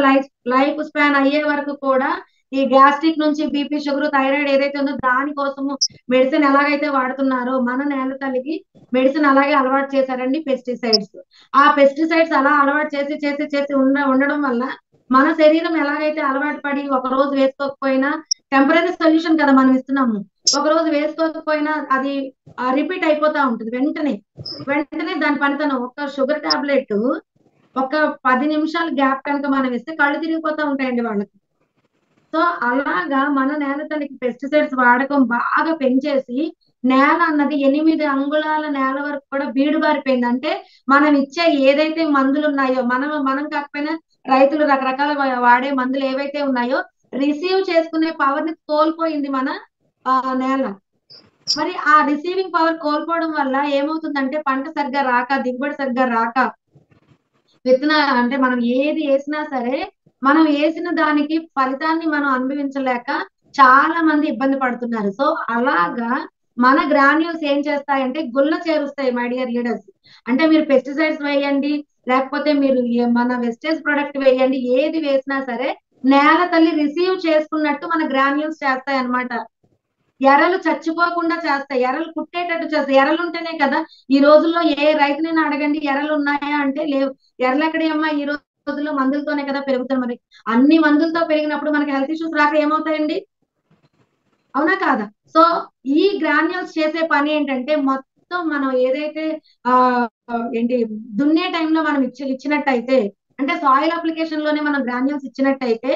లైఫ్ స్పాన్ అయ్యే వరకు కూడా ఈ గ్యాస్ట్రిక్ నుంచి బీపీ, షుగర్, థైరాయిడ్ ఏదైతే ఉందో దానికోసము మెడిసిన్ ఎలాగైతే వాడుతున్నారో మన నేల తల్లికి మెడిసిన్ అలాగే అలవాటు చేశారండి పెస్టిసైడ్స్. ఆ పెస్టిసైడ్స్ అలా అలవాటు చేసి చేసి చేసి ఉండడం వల్ల మన శరీరం ఎలాగైతే అలవాటు పడి ఒక రోజు వేసుకోకపోయినా, టెంపరీ సొల్యూషన్ కదా మనం ఇస్తున్నాము, ఒక రోజు వేసుకోకపోయినా అది రిపీట్ అయిపోతా ఉంటుంది. వెంటనే వెంటనే దాని పనితనం, ఒక షుగర్ టాబ్లెట్ ఒక 10 నిమిషాల గ్యాప్ కనుక మనం ఇస్తే కళ్ళు తిరిగిపోతా ఉంటాయండి వాళ్ళకి. సో అలాగా మన నేల తల్లికి పెస్టిసైడ్స్ వాడకం బాగా పెంచేసి నేల అన్నది 8 అంగుళాల నేల వరకు కూడా బీడు బారిపోయింది. అంటే మనం ఇచ్చే ఏదైతే మందులు ఉన్నాయో, మనం కాకపోయినా రైతులు రకరకాల వాడే మందులు ఏవైతే ఉన్నాయో రిసీవ్ చేసుకునే పవర్ ని కోల్పోయింది మన నేల. మరి ఆ రిసీవింగ్ పవర్ కోల్పోవడం వల్ల ఏమవుతుందంటే పంట సరిగ్గా రాక, దిగుబడి సరిగ్గా రాక, అంటే మనం ఏది వేసినా సరే మనం వేసిన దానికి ఫలితాన్ని మనం అనుభవించలేక చాలా మంది ఇబ్బంది పడుతున్నారు. సో అలాగా మన గ్రాన్యూల్స్ ఏం చేస్తాయంటే గుల్ల చేరుస్తాయి మై డియర్ లీడర్స్. అంటే మీరు పెస్టిసైడ్స్ వేయండి, లేకపోతే మీరు మన వెస్టేజ్ ప్రొడక్ట్ వేయండి, ఏది వేసినా సరే నేల తల్లి రిసీవ్ చేసుకున్నట్టు మన గ్రాన్యూల్స్ చేస్తాయి అన్నమాట. ఎరలు చచ్చిపోకుండా చేస్తాయి, ఎరలు పుట్టేటట్టు చేస్తాయి. ఎరలు ఉంటేనే కదా ఈ రోజుల్లో ఏ రైతునైనా అడగండి ఎరలు ఉన్నాయా అంటే లేవు. ఎరలు ఎక్కడేమ్మా, ఈ రోజుల్లో మందులతోనే కదా పెరుగుతాయి. మరి అన్ని మందులతో పెరిగినప్పుడు మనకి హెల్త్ ఇష్యూస్ రాక ఏమవుతాయండి? అవునా కాదా? సో ఈ గ్రాన్యూల్స్ చేసే పని ఏంటంటే మొత్తం మనం ఏదైతే ఆ ఏంటి దున్నే టైంలో మనం ఇచ్చినట్టయితే, అంటే సాయిల్ అప్లికేషన్ లోనే మనం గ్రాన్యూల్స్ ఇచ్చినట్టయితే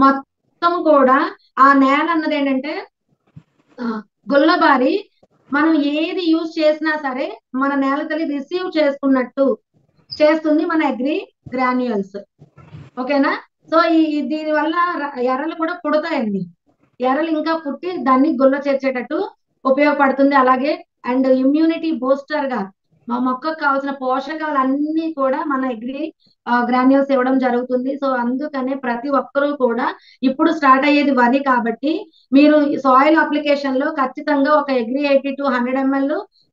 మొత్తం కూడా ఆ నేల అన్నది ఏంటంటే గుల్లబారి మనం ఏది యూజ్ చేసినా సరే మన నేల తల్లి రిసీవ్ చేసుకున్నట్టు చేస్తుంది మన అగ్రి గ్రాన్యుయల్స్. ఓకేనా? సో దీని వల్ల ఎర్రలు కూడా పుడతాయండి. ఎర్రలు ఇంకా పుట్టి దాన్ని గుల్ల చేర్చేటట్టు ఉపయోగపడుతుంది. అలాగే అండ్ ఇమ్యూనిటీ బూస్టర్ గా మా మొక్కకు కావాల్సిన పోషకాలు అన్ని కూడా మన అగ్రి గ్రాన్యూల్స్ ఇవ్వడం జరుగుతుంది. సో అందుకనే ప్రతి ఒక్కరూ కూడా ఇప్పుడు స్టార్ట్ అయ్యేది వరి కాబట్టి మీరు సాయిల్ అప్లికేషన్ లో ఖచ్చితంగా ఒక అగ్రి 80 to 100 ml,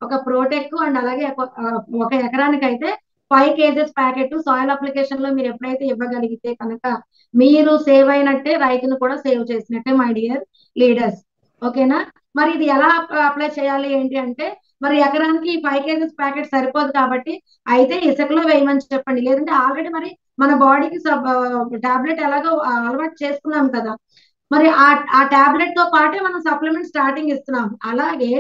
ఒక ప్రోటెక్ అండ్ అలాగే ఒక ఎకరానికి అయితే 5 kgs ప్యాకెట్ సాయిల్ అప్లికేషన్ లో మీరు ఎప్పుడైతే ఇవ్వగలిగితే కనుక మీరు సేవ్ అయినట్టే, రైతును కూడా సేవ్ చేసినట్టే మై డియర్ లీడర్స్. ఓకేనా? మరి ఇది ఎలా అప్లై చేయాలి ఏంటి అంటే, మరి ఎకరానికి 5 kgs ప్యాకెట్ సరిపోదు కాబట్టి అయితే ఇసుకలో వేయమని చెప్పండి. లేదంటే ఆల్రెడీ మరి మన బాడీకి టాబ్లెట్ ఎలాగో అలవాటు చేసుకున్నాం కదా, మరి ఆ టాబ్లెట్ తో పాటే మనం సప్లిమెంట్ స్టార్టింగ్ ఇస్తున్నాం. అలాగే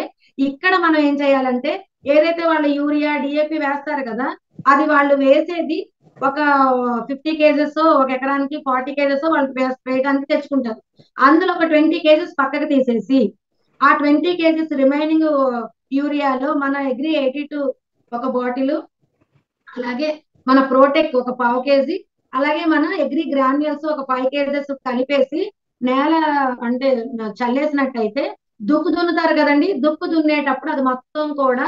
ఇక్కడ మనం ఏం చేయాలంటే ఏదైతే వాళ్ళు యూరియా, డిఏపి వేస్తారు కదా, అది వాళ్ళు వేసేది ఒక 50 kgs ఒక ఎకరానికి 40 kgs వాళ్ళు వేయడానికి తెచ్చుకుంటారు. అందులో ఒక 20 kgs పక్కకు తీసేసి ఆ 20 kgs రిమైనింగ్ యూరియాలో మన అగ్రి 82 ఒక బాటిల్, అలాగే మన ప్రోటెక్ ఒక 1/2 kg, అలాగే మన అగ్రి గ్రాన్యుల్స్ ఒక 5 kgs కలిపేసి నేల అంటే చల్లేసినట్టయితే దుక్కు దున్నుతారు కదండి, దుక్కు దున్నేటప్పుడు అది మొత్తం కూడా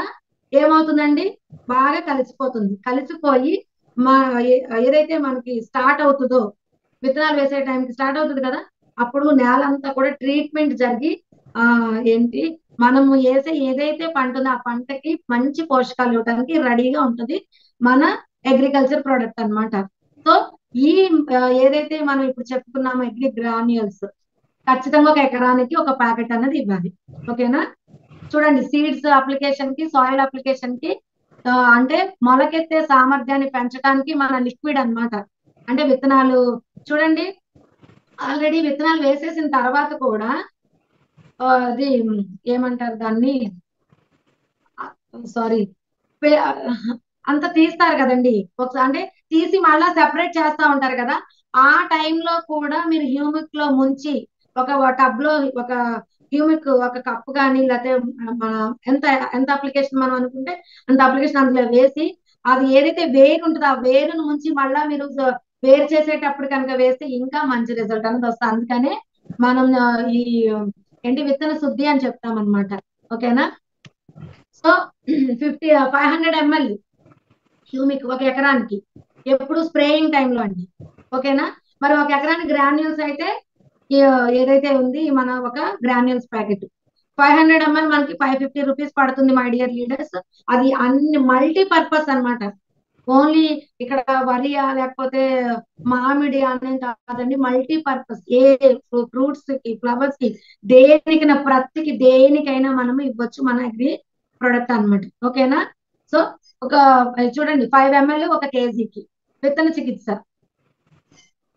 ఏమవుతుందండి, బాగా కలిసిపోతుంది. కలిసిపోయి మా ఏదైతే మనకి స్టార్ట్ అవుతుందో, విత్తనాలు వేసే టైంకి స్టార్ట్ అవుతుంది కదా, అప్పుడు నేల అంతా కూడా ట్రీట్మెంట్ జరిగి ఏంటి మనము వేసే ఏదైతే పంట ఉందో ఆ పంటకి మంచి పోషకాలు ఇవ్వడానికి రెడీగా ఉంటుంది మన అగ్రికల్చర్ ప్రోడక్ట్ అన్నమాట. సో ఈ ఏదైతే మనం ఇప్పుడు చెప్పుకున్నామో అగ్రి గ్రాన్యుల్స్ ఖచ్చితంగా ఒక ఎకరానికి ఒక ప్యాకెట్ అనేది ఇవ్వాలి. ఓకేనా? చూడండి, సీడ్స్ అప్లికేషన్ కి, సాయిల్ అప్లికేషన్ కి అంటే మొలకెత్తే సామర్థ్యాన్ని పెంచడానికి మన లిక్విడ్ అన్నమాట. అంటే విత్తనాలు చూడండి, ఆల్రెడీ విత్తనాలు వేసేసిన తర్వాత కూడా అది ఏమంటారు దాన్ని, సారీ, అంత తీస్తారు కదండి ఒకసారి, అంటే తీసి మళ్ళా సెపరేట్ చేస్తా ఉంటారు కదా, ఆ టైంలో కూడా మీరు హ్యూమిక్ లో ముంచి ఒక టబ్ లో ఒక హ్యూమిక్ ఒక కప్పు కానీ లేకపోతే మన ఎంత ఎంత అప్లికేషన్ మనం అనుకుంటే అంత అప్లికేషన్ అందులో వేసి అది ఏదైతే వేరు ఉంటుందో ఆ వేరును ఉంచి మళ్ళా మీరు వేరు చేసేటప్పుడు కనుక వేస్తే ఇంకా మంచి రిజల్ట్ అనేది వస్తుంది. అందుకనే మనం ఈ ఏంటి విత్తన శుద్ధి అని చెప్తాం అనమాట. ఓకేనా? సో 500 ml హ్యూమిక్ ఒక ఎకరానికి ఎప్పుడు స్ప్రేయింగ్ టైంలో అండి. ఓకేనా? మరి ఒక ఎకరానికి గ్రాన్యూల్స్ అయితే ఏదైతే ఉంది మన ఒక గ్రాన్యూల్స్ ప్యాకెట్ 500 ml మనకి 550 రూపీస్ పడుతుంది మై డియర్ లీడర్స్. అది అన్ని మల్టీపర్పస్ అన్నమాట. ఓన్లీ ఇక్కడ వరియా లేకపోతే మామిడి అనేది కాదండి, మల్టీపర్పస్. ఏ ఫ్రూట్స్ కి ఫ్లవర్స్ కి దేనికైనా మనం ఇవ్వచ్చు మన అగ్రి ప్రొడక్ట్ అన్నమాట. ఓకేనా? సో ఒక చూడండి 5 ml ఒక కేజీకి విత్తన చికిత్స.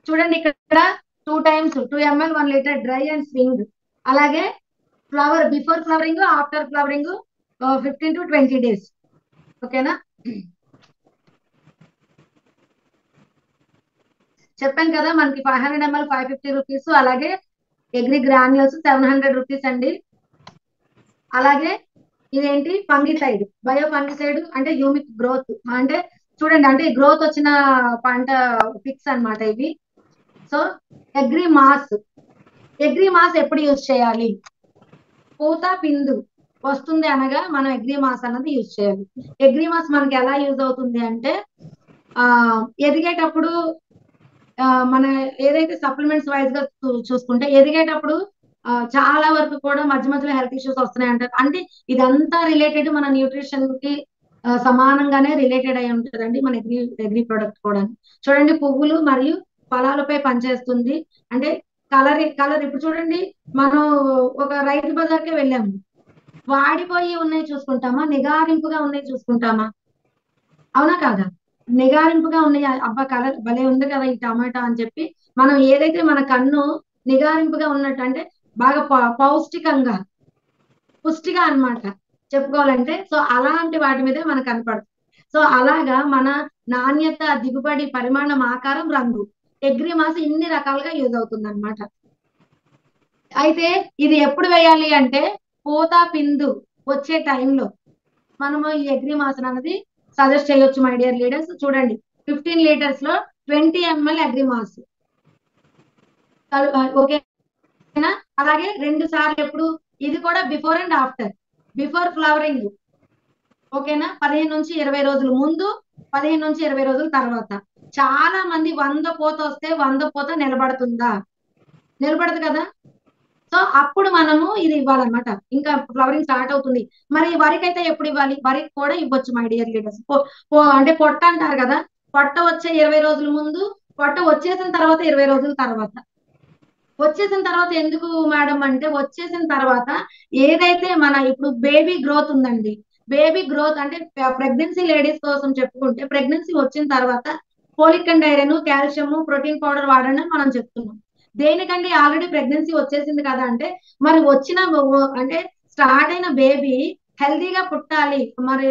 చూడండి ఇక్కడ 2 times 2 ml 1 litre dry and swing. అలాగే flower before flowering after flowering 15 to 20 days. ఓకేనా? చెప్పాను కదా మనకి 500 ml 550 రూపీస్, అలాగే అగ్రి గ్రాన్యూల్స్ 700 రూపీస్ అండి. అలాగే ఇదేంటి ఫంగిసైడ్, బయో ఫంగిసైడ్ అంటే హ్యూమిక్ గ్రోత్ అంటే చూడండి అంటే గ్రోత్ వచ్చిన పంట పిక్స్ అన్నమాట ఇవి. సో అగ్రి మాస్ ఎప్పుడు యూజ్ చేయాలి? పూత పిందు వస్తుంది అనగా మనం అగ్రి మాస్ అన్నది యూజ్ చేయాలి. అగ్రి మాస్ మనకి ఎలా యూజ్ అవుతుంది అంటే ఎదిగేటప్పుడు మన ఏదైతే సప్లిమెంట్స్ వైజ్ గా చూసుకుంటే ఎదిగేటప్పుడు చాలా వరకు కూడా మధ్య మధ్యలో హెల్త్ ఇష్యూస్ వస్తున్నాయి అంటారు. అంటే ఇదంతా రిలేటెడ్ మన న్యూట్రిషన్ కి సమానంగానే రిలేటెడ్ అయి ఉంటుందండి మన అగ్రి ప్రొడక్ట్ కూడా. చూడండి పువ్వులు మరియు ఫలాలపై పనిచేస్తుంది. అంటే కలర్ ఇప్పుడు చూడండి మనం ఒక రైతు బజార్కే వెళ్ళాము, వాడిపోయి ఉన్నాయి చూసుకుంటామా, నిగారింపుగా ఉన్నాయి చూసుకుంటామా? అవునా కాదా? నిగారింపుగా ఉన్నాయి, అబ్బా కలర్ భలే ఉంది కదా ఈ టమాటా అని చెప్పి మనం ఏదైతే మన కన్ను నిగారింపుగా ఉన్నట్టు అంటే బాగా పౌష్టికంగా పుష్టిగా అన్నమాట చెప్పుకోవాలంటే. సో అలాంటి వాటి మీదే మనకు కనపడుతుంది. సో అలాగా మన నాణ్యత, దిగుబడి, పరిమాణం, ఆకారం, రంగు అగ్రి మాస్ ఇన్ని రకాలుగా యూజ్ అవుతుంది అనమాట. అయితే ఇది ఎప్పుడు వేయాలి అంటే పూత పిందు వచ్చే టైంలో మనము ఈ అగ్రి మాస్ అనేది సజెస్ట్ చేయొచ్చు మై డియర్ లీడర్స్. చూడండి 15 liters లో 20 ml అగ్రి మాస్. ఓకేనా? అలాగే 2 సార్లు ఎప్పుడు, ఇది కూడా before and after. Before flowering ఓకేనా 15 నుంచి 20 రోజుల ముందు, 15 నుంచి 20 రోజుల తర్వాత. చాలా మంది 100 పూత వస్తే 100 పూత నిలబడుతుందా? నిలబడదు కదా. సో అప్పుడు మనము ఇది ఇవ్వాలన్నమాట. ఇంకా ఫ్లవరింగ్ స్టార్ట్ అవుతుంది. మరి వరికి అయితే ఎప్పుడు ఇవ్వాలి? వరికి కూడా ఇవ్వచ్చు మై డియర్ లీడర్స్. అంటే పొట్ట అంటారు కదా, పొట్ట వచ్చే 20 రోజుల ముందు, పొట్ట వచ్చేసిన తర్వాత 20 రోజుల తర్వాత. వచ్చేసిన తర్వాత ఎందుకు మేడం అంటే వచ్చేసిన తర్వాత ఏదైతే మన ఇప్పుడు బేబీ గ్రోత్ ఉందండి, బేబీ గ్రోత్ అంటే ప్రెగ్నెన్సీ లేడీస్ కోసం చెప్పుకుంటే ప్రెగ్నెన్సీ వచ్చిన తర్వాత folic and iron, calcium, protein powder వాడండి అని మనం చెప్తున్నాం. దేనికండి? ఆల్రెడీ ప్రెగ్నెన్సీ వచ్చేసింది కదా అంటే మరి వచ్చిన అంటే స్టార్ట్ అయిన బేబీ హెల్దీగా పుట్టాలి, మరి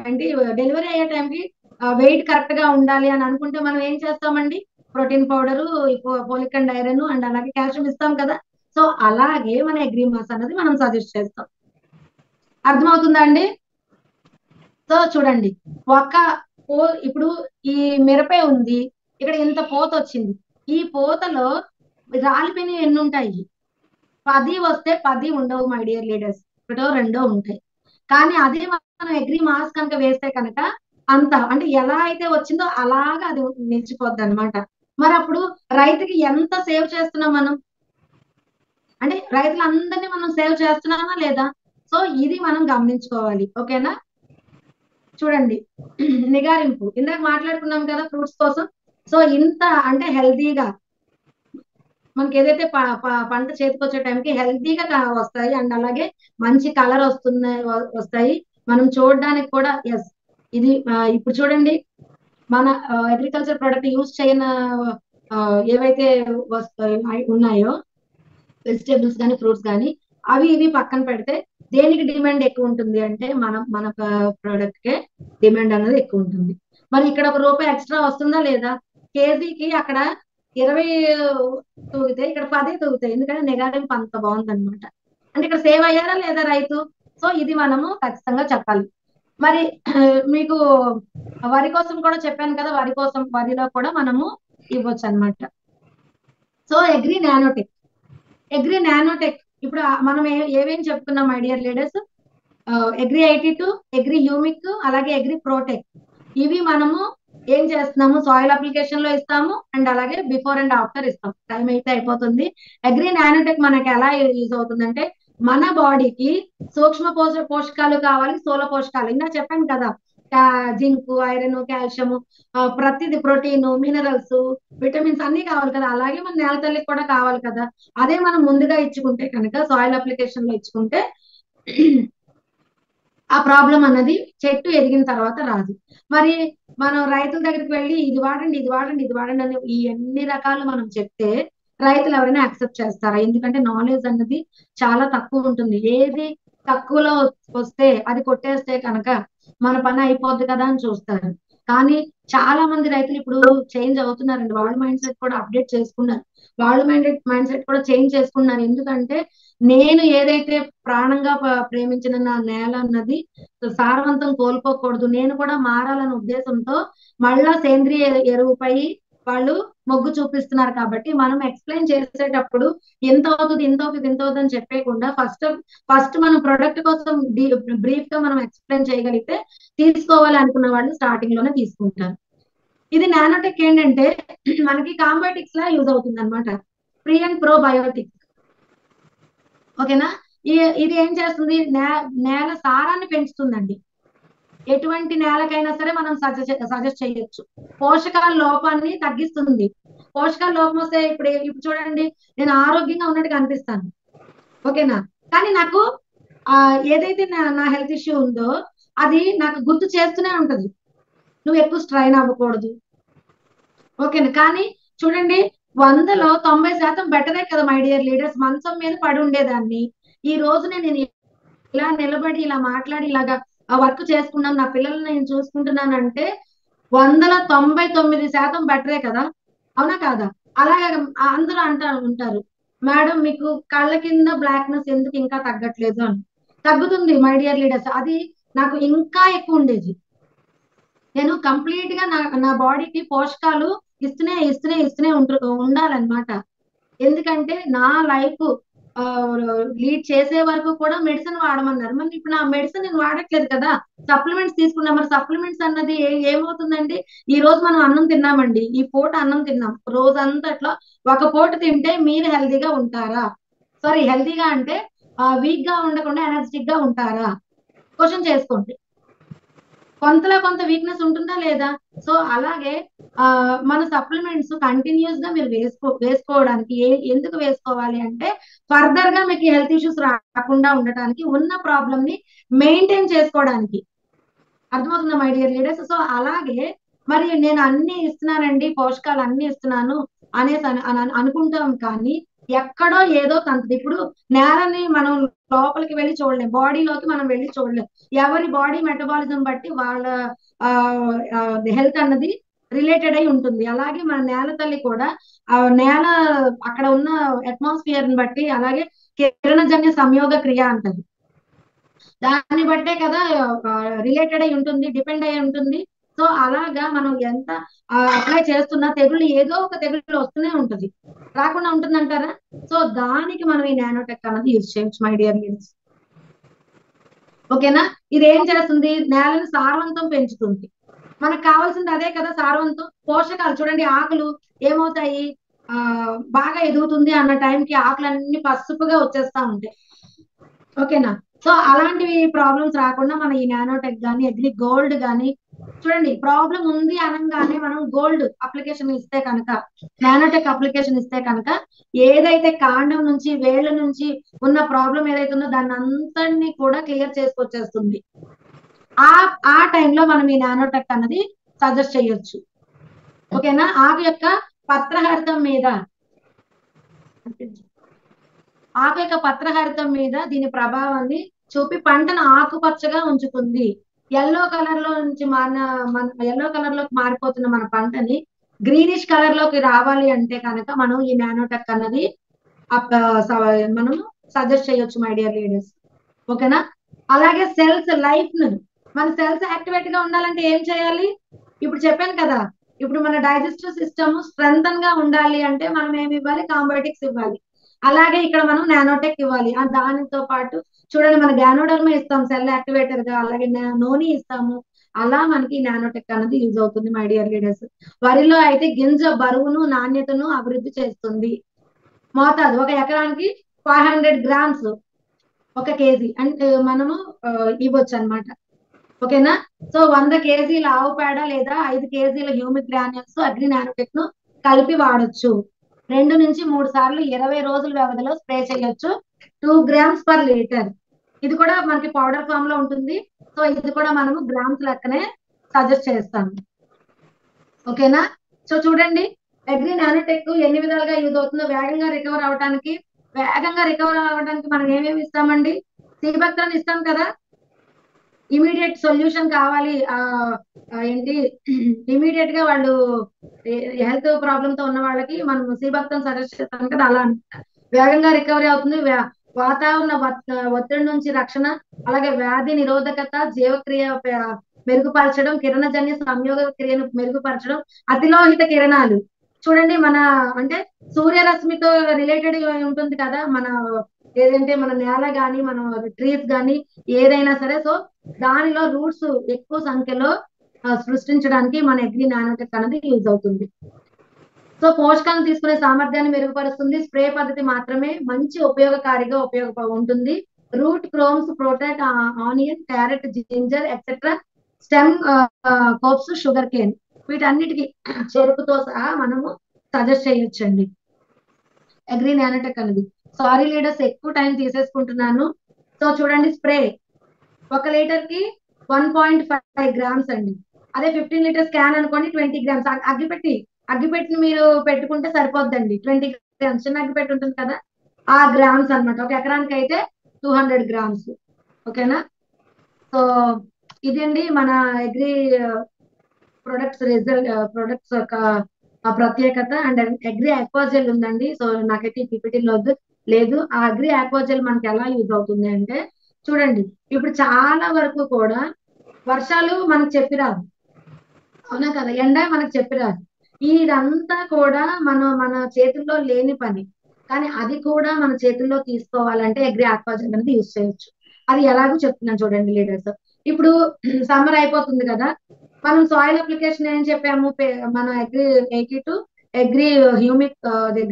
ఏంటి డెలివరీ అయ్యే టైంకి వెయిట్ కరెక్ట్ గా ఉండాలి అని అనుకుంటే మనం ఏం చేస్తామండి? Protein powder, folic and iron and అలాగే కాల్షియం ఇస్తాం కదా. సో అలాగే మన అగ్రి మాస్ అనేది మనం సజెస్ట్ చేస్తాం. అర్థమవుతుందా అండి? సో చూడండి ఇప్పుడు ఈ మిరపే ఉంది, ఇక్కడ ఇంత పోత వచ్చింది. ఈ పోతలో రాలిపోయినవి ఎన్ని ఉంటాయి? 10 వస్తే 10 ఉండవు మై డియర్ లీడర్స్, ఒకటో రెండో ఉంటాయి. కానీ అదే మనం అగ్రి మాస్ కనుక వేస్తే కనుక అంత అంటే ఎలా అయితే వచ్చిందో అలాగా అది నిలిచిపోద్ది అనమాట. మరి అప్పుడు రైతుకి ఎంత సేవ్ చేస్తున్నాం మనం? అంటే రైతులందరినీ మనం సేవ్ చేస్తున్నామా లేదా? సో ఇది మనం గమనించుకోవాలి. ఓకేనా? చూడండి నిగారింపు ఇందాక మాట్లాడుకున్నాం కదా ఫ్రూట్స్ కోసం. సో ఇంత అంటే హెల్దీగా మనకి ఏదైతే పంట చేతికి వచ్చే టైంకి హెల్దీగా వస్తాయి అండ్ అలాగే మంచి కలర్ వస్తాయి. మనం చూడడానికి కూడా ఎస్ ఇది ఇప్పుడు చూడండి మన అగ్రికల్చర్ ప్రొడక్ట్ యూజ్ చేయని ఏవైతే ఉన్నాయో వెజిటేబుల్స్ కానీ ఫ్రూట్స్ కానీ అవి ఇవి పక్కన పెడితే దేనికి డిమాండ్ ఎక్కువ ఉంటుంది అంటే మన ప్రోడక్ట్ కే డిమాండ్ అనేది ఎక్కువ ఉంటుంది. మరి ఇక్కడ ₹1 ఎక్స్ట్రా వస్తుందా లేదా? కేజీకి అక్కడ 20 తూగితే ఇక్కడ 10 తూగుతాయి, ఎందుకంటే నిగారింపు అంత బాగుందన్నమాట. అంటే ఇక్కడ సేవ్ అయ్యారా లేదా రైతు? సో ఇది మనము ఖచ్చితంగా చెప్పాలి. మరి మీకు వరి కోసం కూడా చెప్పాను కదా, వరి కోసం వరిలో కూడా మనము ఇవ్వచ్చు అనమాట. సో అగ్రి నానోటెక్ ఇప్పుడు మనం ఏమేం చెప్పుకున్నాం my dear leaders? Agri 82, agri humic, అలాగే అగ్రి ప్రోటెక్. ఇవి మనము ఏం చేస్తున్నాము, సాయిల్ అప్లికేషన్ లో ఇస్తాము అండ్ అలాగే బిఫోర్ అండ్ ఆఫ్టర్ ఇస్తాం. టైం అయితే అయిపోతుంది. అగ్రి నానోటెక్ మనకి ఎలా యూజ్ అవుతుందంటే, మన బాడీకి సూక్ష్మ పోషకాలు కావాలి, స్థూల పోషకాలు ఇందా చెప్పాను కదా, జింక్, ఐరన్, కాల్షియం, ప్రతిది ప్రోటీన్, మినరల్స్, విటమిన్స్ అన్ని కావాలి కదా. అలాగే మన నేల తల్లికి కూడా కావాలి కదా. అదే మనం ముందుగా ఇచ్చుకుంటే కనుక, సాయిల్ అప్లికేషన్ లో ఇచ్చుకుంటే ఆ ప్రాబ్లం అన్నది చెట్టు ఎదిగిన తర్వాత రాదు. మరి మనం రైతుల దగ్గరికి వెళ్ళి ఇది వాడండి, ఇది వాడండి, ఇది వాడండి అని ఈ ఎన్ని రకాలు మనం చెప్తే రైతులు ఎవరైనా యాక్సెప్ట్ చేస్తారా? ఎందుకంటే నాలెడ్జ్ అన్నది చాలా తక్కువ ఉంటుంది. ఏది తక్కువలో వస్తే అది కొట్టేస్తే కనుక మన పని అయిపోద్ది కదా అని చూస్తారు. కానీ చాలా మంది రైతులు ఇప్పుడు చేంజ్ అవుతున్నారండి. వాళ్ళ మైండ్ సెట్ కూడా అప్డేట్ చేసుకున్నారు. వాళ్ళ మైండ్ సెట్ కూడా చేంజ్ చేసుకున్నారు. ఎందుకంటే నేను ఏదైతే ప్రాణంగా ప్రేమించిన నా నేల అన్నది సారవంతం కోల్పోకూడదు, నేను కూడా మారాలనే ఉద్దేశంతో మళ్ళా సేంద్రియ ఎరువుపై వాళ్ళు మొగ్గు చూపిస్తున్నారు. కాబట్టి మనం ఎక్స్ప్లెయిన్ చేసేటప్పుడు ఎంత అవుతుంది, ఇంత అవుతుంది, ఇంత అవుతుంది అని చెప్పేయకుండా ఫస్ట్ మనం ప్రొడక్ట్ కోసం బ్రీఫ్ గా మనం ఎక్స్ప్లెయిన్ చేయగలిగితే తీసుకోవాలి అనుకున్న వాళ్ళు స్టార్టింగ్ లోనే తీసుకుంటారు. ఇది నానోటెక్ ఏంటంటే మనకి కాంబయోటిక్స్ లా యూజ్ అవుతుంది అనమాట. Pre and probiotics. ఓకేనా? ఇది ఏం చేస్తుంది, నేల సారాన్ని పెంచుతుందండి. ఎటువంటి నేలకైనా సరే మనం సజెస్ట్ చేయొచ్చు. పోషకాల లోపాన్ని తగ్గిస్తుంది. పోషకాల లోపం వస్తే ఇప్పుడు చూడండి, నేను ఆరోగ్యంగా ఉన్నట్టుగా అనిపిస్తాను. ఓకేనా? కానీ నాకు ఏదైతే నా హెల్త్ ఇష్యూ ఉందో అది నాకు గుర్తు చేస్తూనే ఉంటది, నువ్వు ఎక్కువ స్ట్రైన్ అవ్వకూడదు. ఓకేనా? కానీ చూడండి, 100లో 90% బెటరే కదా మై డియర్ లీడర్స్. మంచం మీద పడి ఉండేదాన్ని, ఈ రోజు నేను ఇలా నిలబడి ఇలా మాట్లాడి ఇలాగా ఆ వర్క్ చేసుకున్నాను, నా పిల్లల్ని నేను చూసుకుంటున్నాను అంటే 100లో 99% బెటరే కదా, అవునా కాదా? అలాగే అందరూ ఉంటారు, మేడం మీకు కళ్ళ కింద బ్లాక్నెస్ ఎందుకు ఇంకా తగ్గట్లేదు అని. తగ్గుతుంది మై డియర్ లీడర్స్. అది నాకు ఇంకా ఎక్కువ ఉండేది. నేను కంప్లీట్ గా నా బాడీకి పోషకాలు ఇస్తూనే ఇస్తూనే ఇస్తూనే ఉండాలన్నమాట. ఎందుకంటే నా లైఫ్ లీడ్ చేసే వరకు కూడా మెడిసిన్ వాడమన్నారు. మరి ఇప్పుడు నా మెడిసిన్ నేను వాడట్లేదు కదా, సప్లిమెంట్స్ తీసుకున్నా. మరి సప్లిమెంట్స్ అన్నది ఏమవుతుందండి? ఈ రోజు మనం అన్నం తిన్నామండి, ఈ పూట అన్నం తిన్నాం, రోజంతట్లో ఒక పూట తింటే మీరు హెల్తీగా ఉంటారా? సారీ, హెల్తీగా అంటే వీక్ గా ఉండకుండా ఎనర్జెటిక్ గా ఉంటారా? క్వశ్చన్ చేసుకోండి. కొంతలో కొంత వీక్నెస్ ఉంటుందా లేదా? సో అలాగే మన సప్లిమెంట్స్ కంటిన్యూస్ గా మీరు వేసుకోవడానికి ఎందుకు వేసుకోవాలి అంటే, ఫర్దర్ గా మీకు హెల్త్ ఇష్యూస్ రాకుండా ఉండటానికి, ఉన్న ప్రాబ్లం ని మెయింటైన్ చేసుకోవడానికి. అర్థమవుతుందా మై డియర్ లీడర్స్? సో అలాగే మరి నేను అన్ని ఇస్తున్నానండి, పోషకాలు అన్ని ఇస్తున్నాను అనేసి అనుకుంటాం. కానీ ఎక్కడో ఏదో తంత్రి. ఇప్పుడు నేలని మనం లోపలికి వెళ్ళి చూడలేం, బాడీలోకి మనం వెళ్ళి చూడలేం. ఎవరి బాడీ మెటబాలిజం బట్టి వాళ్ళ హెల్త్ అన్నది రిలేటెడ్ అయి ఉంటుంది. అలాగే మన నేల తల్లి కూడా నేల అక్కడ ఉన్న అట్మాస్ఫియర్ ని బట్టి, అలాగే కిరణజన్య సంయోగ క్రియ అంటది, దాన్ని బట్టే కదా రిలేటెడ్ అయి ఉంటుంది, డిపెండ్ అయి ఉంటుంది. సో అలాగా మనం ఎంత అప్లై చేస్తున్నా తెగుళ్ళు, ఏదో ఒక తెగుళ్ళు వస్తూనే ఉంటుంది, రాకుండా ఉంటుందంటారా? సో దానికి మనం ఈ నానోటెక్ అన్నది యూజ్ చేయొచ్చు మై డియర్ లీడర్స్. ఓకేనా? ఇది ఏం చేస్తుంది, నేలను సారవంతం పెంచుతుంది. మనకు కావాల్సింది అదే కదా, సారవంతం. పోషకాలు చూడండి, ఆకులు ఏమవుతాయి, బాగా ఎదుగుతుంది అన్న టైంకి ఆకులన్నీ పసుపుగా వచ్చేస్తా ఉంటాయి. ఓకేనా? సో అలాంటివి ప్రాబ్లమ్స్ రాకుండా మన ఈ నానోటెక్ గానీ, అగ్రి గోల్డ్ గానీ, చూడండి ప్రాబ్లం ఉంది అనగానే మనం గోల్డ్ అప్లికేషన్ ఇస్తే కనుక, నానోటెక్ అప్లికేషన్ ఇస్తే కనుక ఏదైతే కాండం నుంచి వేళ్ళ నుంచి ఉన్న ప్రాబ్లం ఏదైతే ఉందో దాన్ని అంతని కూడా క్లియర్ చేసుకొచ్చేస్తుంది. ఆ టైంలో మనం ఈ నానోటెక్ అన్నది సజెస్ట్ చేయొచ్చు. ఓకేనా? ఆకు యొక్క పత్రహరితం మీద దీని ప్రభావాన్ని చూపి పంటను ఆకుపచ్చగా ఉంచుతుంది. ఎల్లో కలర్ లోకి మారిపోతున్న మన పంటని గ్రీనిష్ కలర్ లోకి రావాలి అంటే కనుక మనం ఈ నానోటెక్ అన్నది మనం సజెస్ట్ చేయొచ్చు మై డియర్ లీడర్స్. ఓకేనా? అలాగే సెల్స్ లైఫ్ ను మన సెల్స్ యాక్టివేట్ గా ఉండాలంటే ఏం చేయాలి? ఇప్పుడు చెప్పాను కదా, ఇప్పుడు మన డైజెస్టివ్ సిస్టమ్ స్ట్రెంగ్తన్ గా ఉండాలి అంటే మనం ఏమి ఇవ్వాలి? కాంబయోటిక్స్ ఇవ్వాలి. అలాగే ఇక్కడ మనం నానోటెక్ ఇవ్వాలి. దానితో పాటు చూడండి, మన గ్యానోడర్మా ఇస్తాం సెల్ యాక్టివేటర్ గా, అలాగే నోని ఇస్తాము. అలా మనకి నానోటెక్ అనేది యూజ్ అవుతుంది మై డియర్ లీడర్స్. వరిలో అయితే గింజ బరువును నాణ్యతను అభివృద్ధి చేస్తుంది. మోతాదు 1 ఎకరానికి 500 గ్రామ్స్ 1 కేజీ అంటే మనము ఇవ్వచ్చు అనమాట. ఓకేనా? సో 100 కేజీల ఆవు పేడ లేదా 5 కేజీల హ్యూమిక్ గ్రాన్యూల్స్ అగ్రి నానోటెక్ ను కలిపి వాడొచ్చు. 2 నుంచి 3 సార్లు 20 రోజుల వ్యవధిలో స్ప్రే చేయొచ్చు. 2 గ్రామ్స్ పర్ లీటర్. ఇది కూడా మనకి పౌడర్ ఫామ్ లో ఉంటుంది. సో ఇది కూడా మనము గ్రామ్స్ లెక్కనే సజెస్ట్ చేస్తాము. ఓకేనా? సో చూడండి, అగ్రి నానోటెక్ ఎన్ని విధాలుగా యూజ్ అవుతుందో. వేగంగా రికవర్ అవడానికి మనం ఏమేమి ఇస్తామండి? సీబక్తాన్ ఇస్తాం కదా. ఇమీడియట్ సొల్యూషన్ కావాలి, ఏంటి ఇమీడియట్ గా వాళ్ళు హెల్త్ ప్రాబ్లమ్ తో ఉన్న వాళ్ళకి మనం సీబక్తాన్ సజెస్ట్ చేస్తాం కదా, అలా వేగంగా రికవరీ అవుతుంది. వాతావరణ ఒత్తిడి నుంచి రక్షణ, అలాగే వ్యాధి నిరోధకత, జీవక్రియ మెరుగుపరచడం, కిరణజన్య సంయోగ క్రియను మెరుగుపరచడం, అతిలోహిత కిరణాలు. చూడండి, మన అంటే సూర్యరశ్మితో రిలేటెడ్ ఉంటుంది కదా, మన ఏదంటే మన నేల గాని మన ట్రీస్ గాని ఏదైనా సరే. సో దానిలో రూట్స్ ఎక్కువ సంఖ్యలో సృష్టించడానికి మన అగ్రి నానోటెక్ అనేది యూజ్ అవుతుంది. సో పోషకాలను తీసుకునే సామర్థ్యాన్ని మెరుగుపరుస్తుంది. స్ప్రే పద్ధతి మాత్రమే మంచి ఉపయోగకారిగా ఉంటుంది. Root crops protect onion, carrot, ginger etcetera, stem crops, sugar cane, వీటన్నిటికీ చెరుకుతో సహా మనము సజెస్ట్ చేయొచ్చండి అగ్రి నానోటెక్ అనేది. సారీ లీడర్స్, ఎక్కువ టైం తీసేసుకుంటున్నాను. సో చూడండి, స్ప్రే 1 లీటర్ కి 1.5 గ్రామ్స్ అండి. అదే 15 లీటర్స్ క్యాన్ అనుకోండి 20 గ్రామ్స్. అగ్గిపెట్టిని మీరు పెట్టుకుంటే సరిపోద్దండి. 20 గ్రామ్స్ చిన్న అగ్గిపెట్టి ఉంటుంది కదా, ఆ గ్రామ్స్ అనమాట. 1 ఎకరానికి అయితే 200 గ్రామ్స్. ఓకేనా? సో ఇదండి మన అగ్రి ప్రొడక్ట్స్ యొక్క ప్రత్యేకత. అండ్ అగ్రి ఆక్వాజెల్ ఉందండి. సో నాకైతే ఈ పిపిటీలో లేదు. ఆ అగ్రి ఆక్వాజెల్ మనకి ఎలా యూజ్ అవుతుంది అంటే, చూడండి, ఇప్పుడు చాలా వరకు కూడా వర్షాలు మనకు చెప్పిరాదు, అవునా కదా, ఎండ మనకు చెప్పిరాదు. ఇదంతా కూడా మన చేతుల్లో లేని పని. కానీ అది కూడా మన చేతుల్లో తీసుకోవాలంటే అగ్రి ఆక్వాజెల్ అనేది యూజ్ చేయొచ్చు. అది ఎలాగో చెప్తున్నాను చూడండి లీడర్స్. ఇప్పుడు సమ్మర్ అయిపోతుంది కదా, మనం సాయిల్ అప్లికేషన్ ఏం చెప్పాము? మన agri 82 agri humic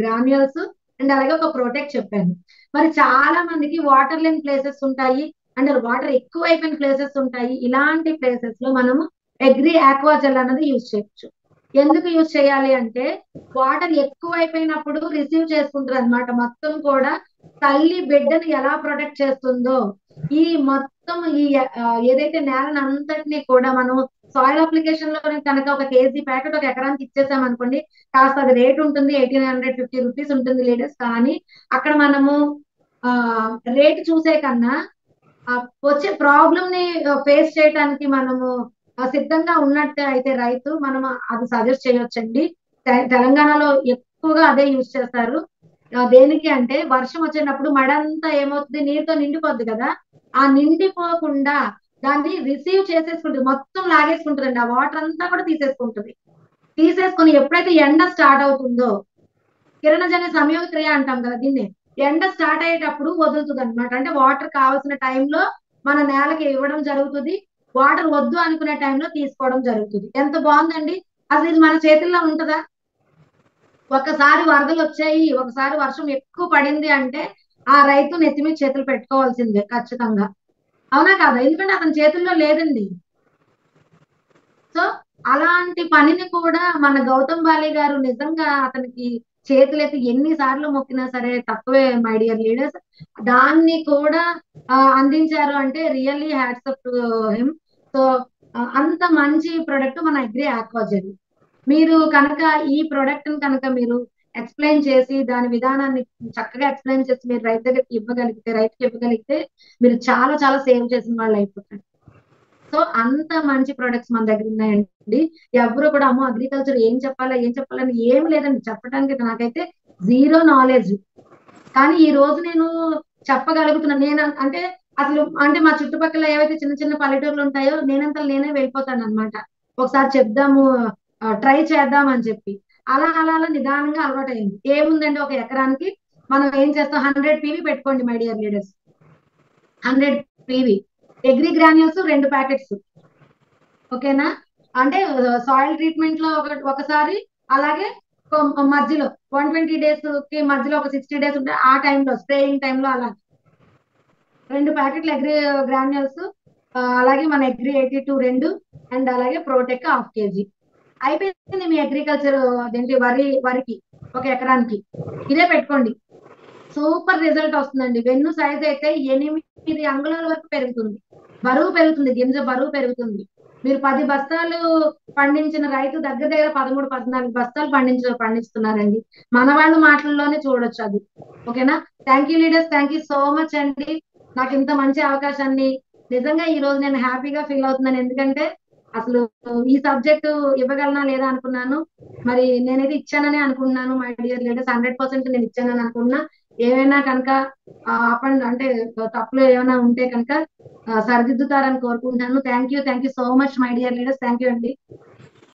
granules and అలాగే ఒక ప్రొటెక్ట్ చెప్పాను. మరి చాలా మందికి వాటర్ లేని ప్లేసెస్ ఉంటాయి, అండ్ వాటర్ ఎక్కువ అయిపోయిన ప్లేసెస్ ఉంటాయి. ఇలాంటి ప్లేసెస్ లో మనము అగ్రి ఆక్వాజెల్ అనేది యూజ్ చేయొచ్చు. ఎందుకు యూజ్ చేయాలి అంటే, వాటర్ ఎక్కువ అయిపోయినప్పుడు రిసీవ్ చేసుకుంటారు అనమాట. మొత్తం కూడా తల్లి బిడ్డను ఎలా ప్రొటెక్ట్ చేస్తుందో, ఈ మొత్తం ఏదైతే నేలను అంతటినీ కూడా మనం సాయిల్ అప్లికేషన్ లో కనుక 1 కేజీ ప్యాకెట్ 1 ఎకరానికి ఇచ్చేసాం అనుకోండి, కాస్త అది రేట్ ఉంటుంది, 1850 రూపీస్ ఉంటుంది లీడర్స్. కానీ అక్కడ మనము రేట్ చూసే కన్నా వచ్చే ప్రాబ్లమ్ ని ఫేస్ చేయడానికి మనము సిద్ధంగా ఉన్నట్టు అయితే రైతు మనం అది సజెస్ట్ చేయొచ్చండి. తెలంగాణలో ఎక్కువగా అదే యూజ్ చేస్తారు. దేనికి అంటే, వర్షం వచ్చేటప్పుడు మడంతా ఏమవుతుంది, నీరుతో నిండిపోద్ది కదా, ఆ నిండిపోకుండా దాన్ని రిసీవ్ చేసేసుకుంటుంది, మొత్తం లాగేసుకుంటుందండి. ఆ వాటర్ అంతా కూడా తీసేసుకుని ఎప్పుడైతే ఎండ స్టార్ట్ అవుతుందో, కిరణజన్య సంయోగ క్రియ అంటాం కదా దీన్ని, ఎండ స్టార్ట్ అయ్యేటప్పుడు వదులుతుంది అనమాట. అంటే వాటర్ కావాల్సిన టైంలో మన నేలకి ఇవ్వడం జరుగుతుంది, వాటర్ వద్దు అనుకునే టైంలో తీసుకోవడం జరుగుతుంది. ఎంత బాగుందండి! అసలు ఇది మన చేతుల్లో ఉంటుందా? ఒకసారి వరదలు వచ్చాయి, ఒకసారి వర్షం ఎక్కువ పడింది అంటే ఆ రైతు నెత్తి మీద చేతులు పెట్టుకోవాల్సిందే ఖచ్చితంగా, అవునా కాదా? ఎందుకంటే అతని చేతుల్లో లేదండి. సో అలాంటి పనిని కూడా మన గౌతమ్ బాలి గారు నిజంగా అతనికి చేతులెత్తి ఎన్నిసార్లు మొక్కినా సరే తక్కువే మై డియర్ లీడర్స్. దాన్ని కూడా అందించారు అంటే really hats up to him. So అంత మంచి ప్రొడక్ట్ మన అగ్రి ఆక్వాజెల్. మీరు కనుక ఈ ప్రొడక్ట్ కనుక మీరు ఎక్స్ప్లెయిన్ చేసి దాని విధానాన్ని చక్కగా ఎక్స్ప్లెయిన్ చేసి మీరు రైతుకి ఇవ్వగలిగితే మీరు చాలా చాలా సేవ్ చేసిన వాళ్ళు అయిపోతారు. సో అంత మంచి ప్రొడక్ట్స్ మన దగ్గర ఉన్నాయండి. ఎవరు కూడా అమ్మో అగ్రికల్చర్ ఏం చెప్పాలని ఏం లేదండి చెప్పడానికి. నాకైతే జీరో నాలెడ్జ్. కానీ ఈ రోజు నేను చెప్పగలుగుతున్నాను. నేను అంటే అసలు అంటే మా చుట్టుపక్కల ఏవైతే చిన్న చిన్న పల్లెటూర్లు ఉంటాయో నేనంతలో నేనే వెళ్ళిపోతాను అనమాట. ఒకసారి చెప్దాము, ట్రై చేద్దాం అని చెప్పి. అలా అలా అలా నిదానంగా అలవాటయింది. ఏముందండి, ఒక ఎకరానికి మనం ఏం చేస్తాం, 100 పీవీ పెట్టుకోండి my dear leaders. 100 PV agri granules 2 packets. ఓకేనా? అంటే సాయిల్ ట్రీట్మెంట్ లో ఒకసారి, అలాగే మధ్యలో 120 డేస్ కి మధ్యలో ఒక 60 డేస్ ఉంటే ఆ టైంలో స్ప్రేయింగ్ టైంలో అలా 2 ప్యాకెట్లు అగ్రి గ్రాన్యూల్స్, అలాగే మన అగ్రి 82 2, అండ్ అలాగే ప్రోటెక్ హాఫ్ కేజీ. అయిపోయింది మీ అగ్రికల్చర్ అదేంటి వరికి ఒక ఎకరానికి. ఇదే పెట్టుకోండి, సూపర్ రిజల్ట్ వస్తుందండి. వెన్ను సైజ్ అయితే 8 అంగుళాల వరకు పెరుగుతుంది, బరువు పెరుగుతుంది, గింజ బరువు పెరుగుతుంది. మీరు 10 బస్తాలు పండించిన రైతు దగ్గర దగ్గర 13 14 బస్తాలు పండిస్తున్నారండి. మన వాళ్ళ మాటల్లోనే చూడొచ్చు అది. ఓకేనా? Thank you leaders, thank you so much అండి, నాకు ఇంత మంచి అవకాశాన్ని. నిజంగా ఈ రోజు నేను హ్యాపీగా ఫీల్ అవుతున్నాను, ఎందుకంటే అసలు ఈ సబ్జెక్ట్ ఇవ్వగలనా లేదా అనుకున్నాను. మరి నేనైతే ఇచ్చానని అనుకుంటున్నాను మై డియర్ లీడర్స్, 100% నేను ఇచ్చానని అనుకున్నా. ఏమైనా కనుక అంటే తప్పులు ఏమైనా ఉంటే కనుక సరిదిద్దుతారని కోరుకుంటున్నాను. Thank you so much my dear leaders, thank you అండి.